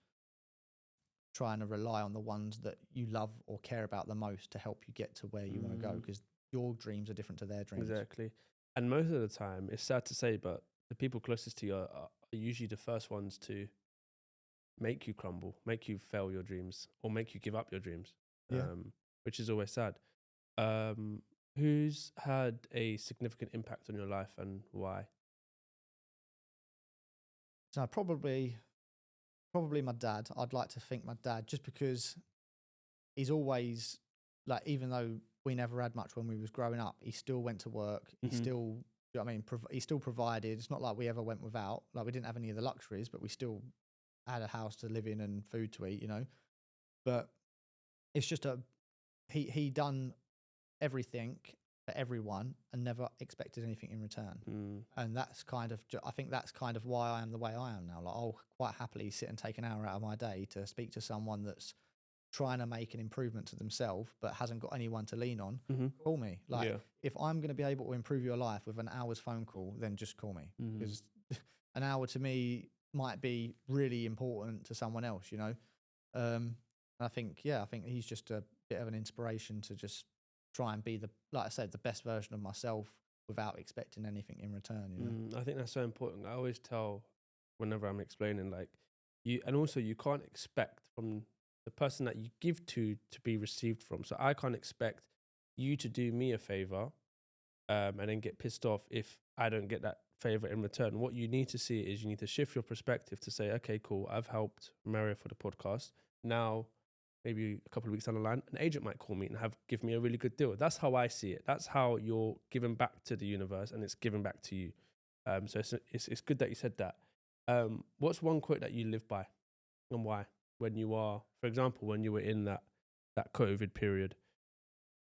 trying to rely on the ones that you love or care about the most to help you get to where you want to go, because your dreams are different to their dreams. Exactly. And most of the time, it's sad to say, but the people closest to you are usually the first ones to make you crumble, make you fail your dreams, or make you give up your dreams, which is always sad. Who's had a significant impact on your life and why? So probably my dad. I'd like to think my dad, just because he's always, like, even though we never had much when we was growing up, he still went to work. He still, you know what I mean, he still provided. It's not like we ever went without. Like, we didn't have any of the luxuries, but we still had a house to live in and food to eat, you know. But it's just he done everything for everyone and never expected anything in return. And that's kind of, I think that's kind of why I am the way I am now. Like, I'll quite happily sit and take an hour out of my day to speak to someone that's trying to make an improvement to themselves but hasn't got anyone to lean on. Call me. Like, if I'm going to be able to improve your life with an hour's phone call, then just call me, because an hour to me might be really important to someone else, you know. I think he's just a bit of an inspiration to just try and be the, like I said, the best version of myself without expecting anything in return, you know? I think that's so important. I always tell, whenever I'm explaining, like, you can't expect from the person that you give to be received from. So I can't expect you to do me a favor and then get pissed off if I don't get that favor in return. What you need to see is you need to shift your perspective to say, okay, cool, I've helped Mario for the podcast. Now, maybe a couple of weeks down the line, an agent might call me and give me a really good deal. That's how I see it. That's how you're giving back to the universe, and it's giving back to you. So it's good that you said that. What's one quote that you live by, and why? When you are, for example, when you were in that COVID period,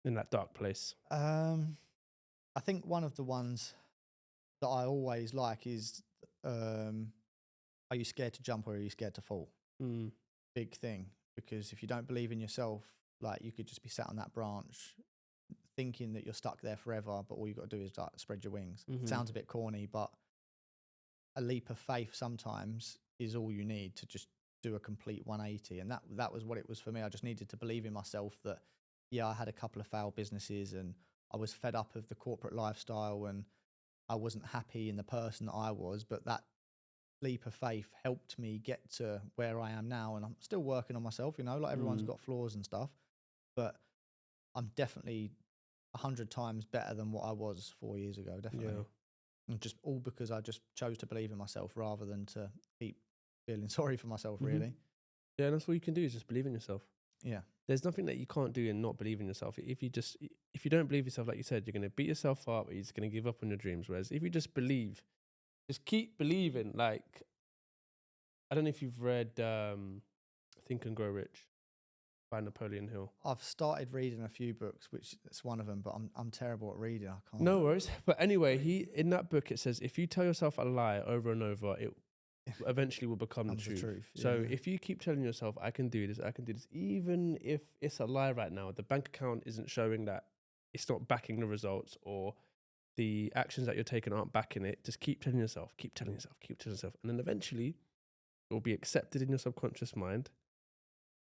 in that dark place. I think one of the ones that I always like is, are you scared to jump or are you scared to fall? Big thing. Because if you don't believe in yourself, like, you could just be sat on that branch thinking that you're stuck there forever, but all you've got to do is, like, spread your wings. It sounds a bit corny, but a leap of faith sometimes is all you need to just do a complete 180. And that was what it was for me. I just needed to believe in myself that, I had a couple of failed businesses and I was fed up of the corporate lifestyle and I wasn't happy in the person that I was, but that leap of faith helped me get to where I am now, and I'm still working on myself, you know, like, everyone's got flaws and stuff, but I'm definitely 100 times better than what I was 4 years ago, definitely. And just all because I just chose to believe in myself rather than to keep feeling sorry for myself, really. Yeah, and that's all you can do, is just believe in yourself. Yeah. There's nothing that you can't do and not believe in yourself. If you don't believe yourself, like you said, you're going to beat yourself up, or you're just going to give up on your dreams. Whereas if you just believe, just keep believing. Like, I don't know if you've read Think and Grow Rich by Napoleon Hill. I've started reading a few books, which is one of them, but I'm terrible at reading. I can't. No worries. But anyway, in that book, it says, if you tell yourself a lie over and over, it eventually will become the truth. So if you keep telling yourself, I can do this, even if it's a lie right now, the bank account isn't showing that, it's not backing the results, or the actions that you're taking aren't backing it, just keep telling yourself. And then eventually it will be accepted in your subconscious mind.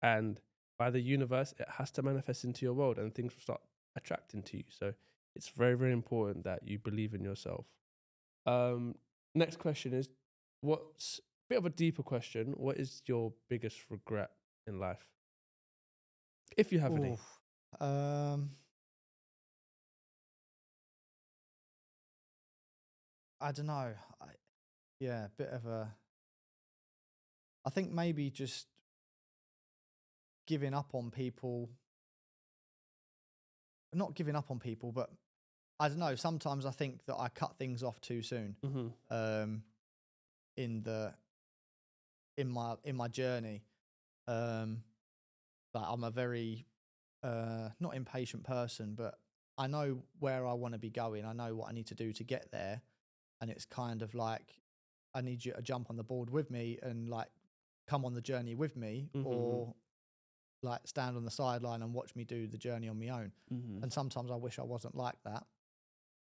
And by the universe, it has to manifest into your world and things will start attracting to you. So it's very, very important that you believe in yourself. Next question is, what's a bit of a deeper question? What is your biggest regret in life? If you have any. I don't know. I think maybe just giving up on people. Not giving up on people, but I don't know. Sometimes I think that I cut things off too soon. In my journey, like, I'm a very not impatient person, but I know where I want to be going. I know what I need to do to get there. And it's kind of like, I need you to jump on the board with me and like come on the journey with me, or like stand on the sideline and watch me do the journey on my own. And sometimes I wish I wasn't like that.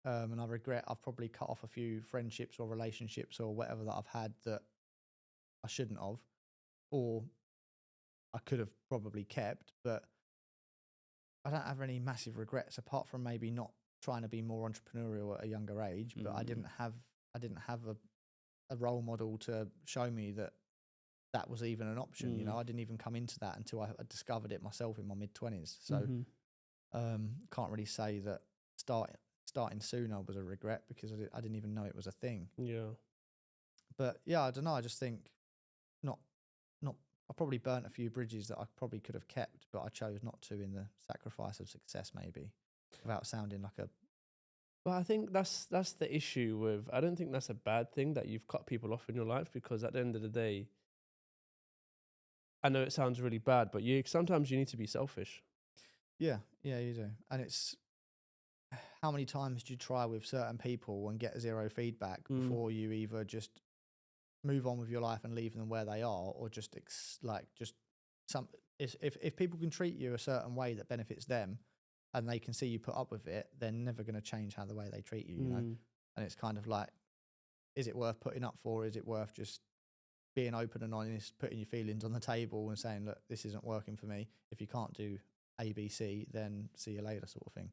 And I regret I've probably cut off a few friendships or relationships or whatever that I've had that I shouldn't have, or I could have probably kept, but I don't have any massive regrets apart from maybe not trying to be more entrepreneurial at a younger age. But I didn't have a role model to show me that that was even an option. You know, I didn't even come into that until I discovered it myself in my mid-20s. So can't really say that starting sooner was a regret, because I didn't even know it was a thing. Yeah. But yeah, I don't know. I just think not. I probably burnt a few bridges that I probably could have kept, but I chose not to in the sacrifice of success, maybe, without sounding like a. But I think that's the issue with. I don't think that's a bad thing that you've cut people off in your life, because at the end of the day, I know it sounds really bad, but sometimes you need to be selfish. Yeah, you do, and it's how many times do you try with certain people and get zero feedback before you either just move on with your life and leave them where they are, or just if people can treat you a certain way that benefits them, and they can see you put up with it, they're never going to change the way they treat you, you know? And it's kind of like, is it worth putting up for? Is it worth just being open and honest, putting your feelings on the table and saying, look, this isn't working for me. If you can't do A, B, C, then see you later, sort of thing.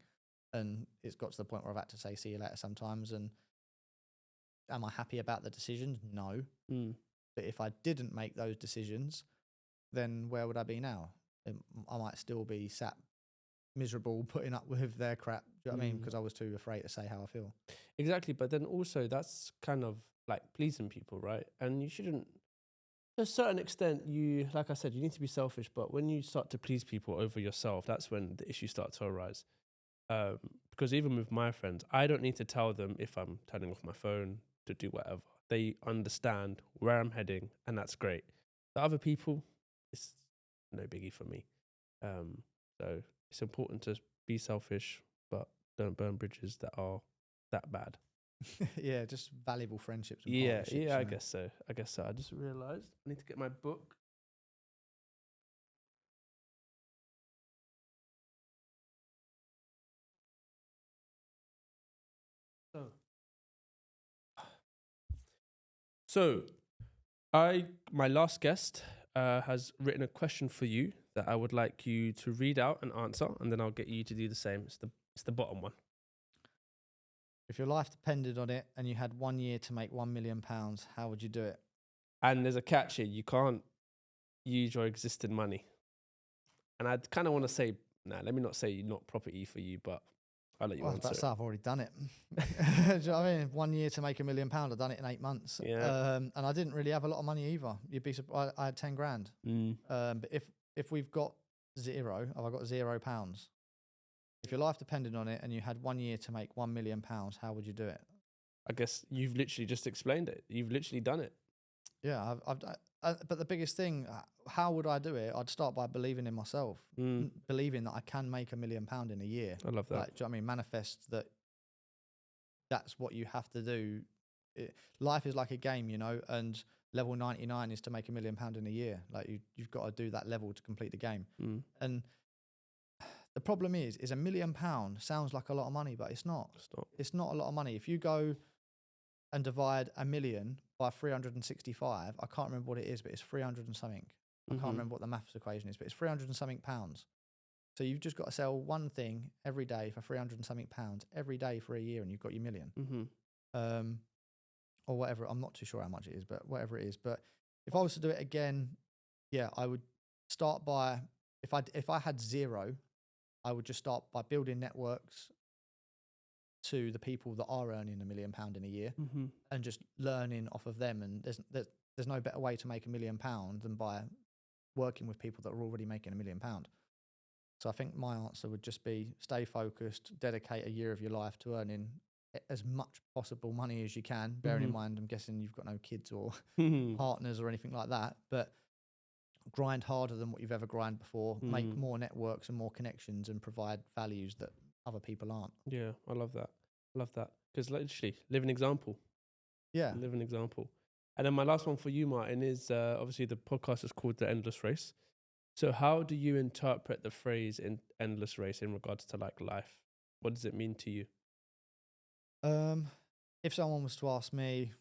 And it's got to the point where I've had to say see you later sometimes. And am I happy about the decisions? No. But if I didn't make those decisions, then where would I be now? I might still be sat miserable putting up with their crap. Do you know what I mean? Because I was too afraid to say how I feel. Exactly. But then also that's kind of like pleasing people, right? And you shouldn't, to a certain extent, like I said, you need to be selfish. But when you start to please people over yourself, that's when the issues start to arise. Because even with my friends, I don't need to tell them if I'm turning off my phone to do whatever. They understand where I'm heading, and that's great. The other people, it's no biggie for me. So it's important to be selfish, but don't burn bridges that are that bad. Yeah, just valuable friendships. And Yeah, partnerships, I guess so. I just realised I need to get my book. So, my last guest has written a question for you that I would like you to read out and answer, and then I'll get you to do the same. It's the bottom one. If your life depended on it and you had 1 year to make £1 million, how would you do it? And there's a catch here. You can't use your existing money. And I kind of want to say, let me not say not property for you, but I'll let you answer it. I've already done it. Do you know what I mean? 1 year to make £1 million. I've done it in 8 months. Yeah. And I didn't really have a lot of money either. You'd be surprised. I had 10 grand. But if we've got zero, have I got £0? If your life depended on it and you had 1 year to make £1 million, how would you do it? I guess you've literally just explained it. You've literally done it. Yeah, but the biggest thing, how would I do it? I'd start by believing in myself, believing that I can make £1 million in a year. I love that. Like, do you know what I mean? Manifest that. That's what you have to do. Life is like a game, you know, and level 99 is to make £1 million in a year. Like you've got to do that level to complete the game. And the problem is £1 million sounds like a lot of money, but it's not. It's not a lot of money. If you go and divide 1 million by 365, I can't remember what it is, but it's 300 and something. I can't remember what the maths equation is, but it's 300 and something pounds. So you've just got to sell one thing every day for 300 and something pounds every day for a year, and you've got your million. Or whatever. I'm not too sure how much it is, but whatever it is. But if I was to do it again, yeah, I would start by, if I had zero, I would just start by building networks to the people that are earning £1 million in a year, and just learning off of them. And there's no better way to make £1 million than by working with people that are already making £1 million. So I think my answer would just be stay focused, dedicate a year of your life to earning as much possible money as you can. Bearing in mind, I'm guessing you've got no kids or partners or anything like that, but grind harder than what you've ever grinded before, make more networks and more connections, and provide values that other people aren't. Yeah, I love that. I love that. Because literally, live an example. Yeah. Live an example. And then my last one for you, Martin, is obviously the podcast is called The Endless Race. So how do you interpret the phrase in endless race in regards to like life? What does it mean to you? If someone was to ask me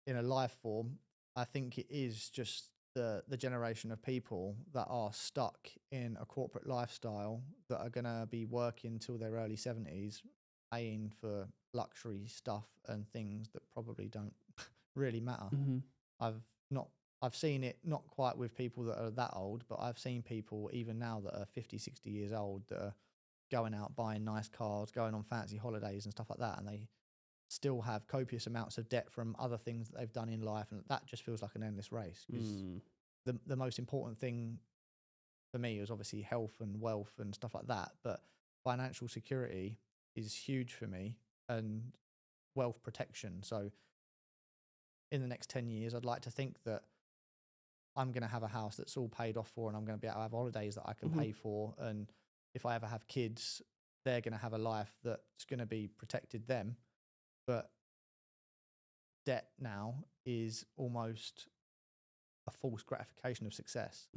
in a life form, I think it is just the generation of people that are stuck in a corporate lifestyle that are going to be working till their early 70s, paying for luxury stuff and things that probably don't really matter. I've seen it not quite with people that are that old, but I've seen people even now that are 50, 60 years old that are going out buying nice cars, going on fancy holidays and stuff like that, and they still have copious amounts of debt from other things that they've done in life, and that just feels like an endless race. Because the most important thing for me is obviously health and wealth and stuff like that, but financial security is huge for me, and wealth protection. So in the next 10 years, I'd like to think that I'm going to have a house that's all paid off for, and I'm going to be able to have holidays that I can pay for. And if I ever have kids, they're going to have a life that's going to be protected them. But debt now is almost a false gratification of success.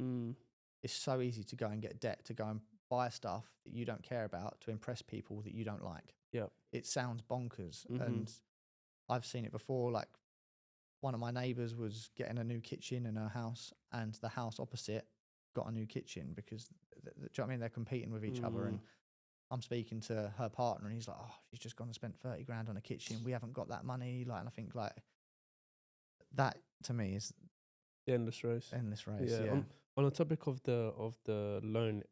It's so easy to go and get debt, to go and buy stuff that you don't care about, to impress people that you don't like. Yeah. It sounds bonkers. And I've seen it before. Like, one of my neighbours was getting a new kitchen in her house, and the house opposite got a new kitchen because, do you know what I mean? They're competing with each other. And I'm speaking to her partner, and he's like, "Oh, she's just gone and spent 30 grand on a kitchen. We haven't got that money." Like, and I think like that to me is the endless race. Endless race. Yeah. Yeah. On the topic of the loan,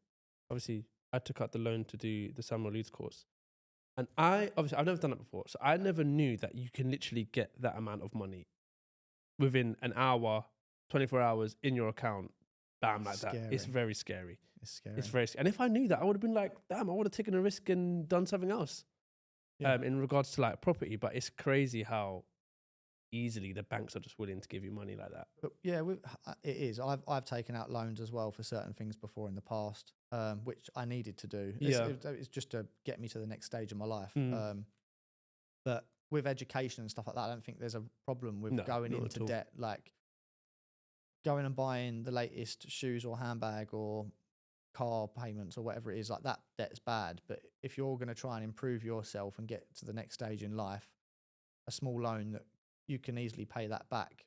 obviously I took out the loan to do the Samuel Leeds course, and I've never done it before, so I never knew that you can literally get that amount of money within an hour, 24 hours in your account, bam, like that. It's very scary. It's scary. It's very scary. And if I knew that, I would have been like, damn, I would have taken a risk and done something else. In regards to like property. But it's crazy how easily the banks are just willing to give you money like that. But yeah, it is. I've taken out loans as well for certain things before in the past, which I needed to do. It's just to get me to the next stage of my life. But with education and stuff like that, I don't think there's a problem with going into debt. Like, going and buying the latest shoes or handbag or car payments or whatever it is, like that debt's bad. But if you're going to try and improve yourself and get to the next stage in life, a small loan that you can easily pay that back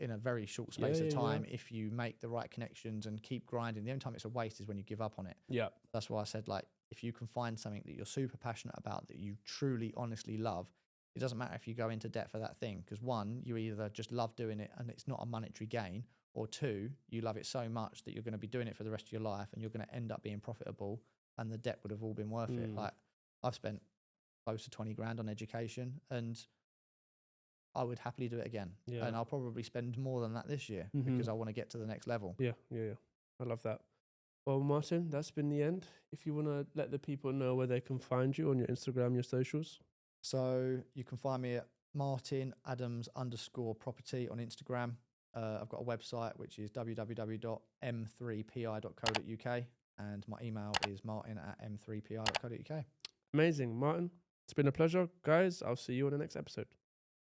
in a very short space of time if you make the right connections and keep grinding. The only time it's a waste is when you give up on it. Yeah. That's why I said, like, if you can find something that you're super passionate about, that you truly, honestly love, it doesn't matter if you go into debt for that thing. Because one, you either just love doing it and it's not a monetary gain, or two, you love it so much that you're going to be doing it for the rest of your life and you're going to end up being profitable, and the debt would have all been worth it. Like, I've spent close to 20 grand on education, and I would happily do it again. Yeah. And I'll probably spend more than that this year because I want to get to the next level. Yeah. I love that. Well, Martin, that's been the end. If you want to let the people know where they can find you on your Instagram, your socials. So you can find me at martinadams_property on Instagram. I've got a website, which is www.m3pi.co.uk, and my email is martin@m3pi.co.uk. Amazing, Martin. It's been a pleasure, guys. I'll see you on the next episode.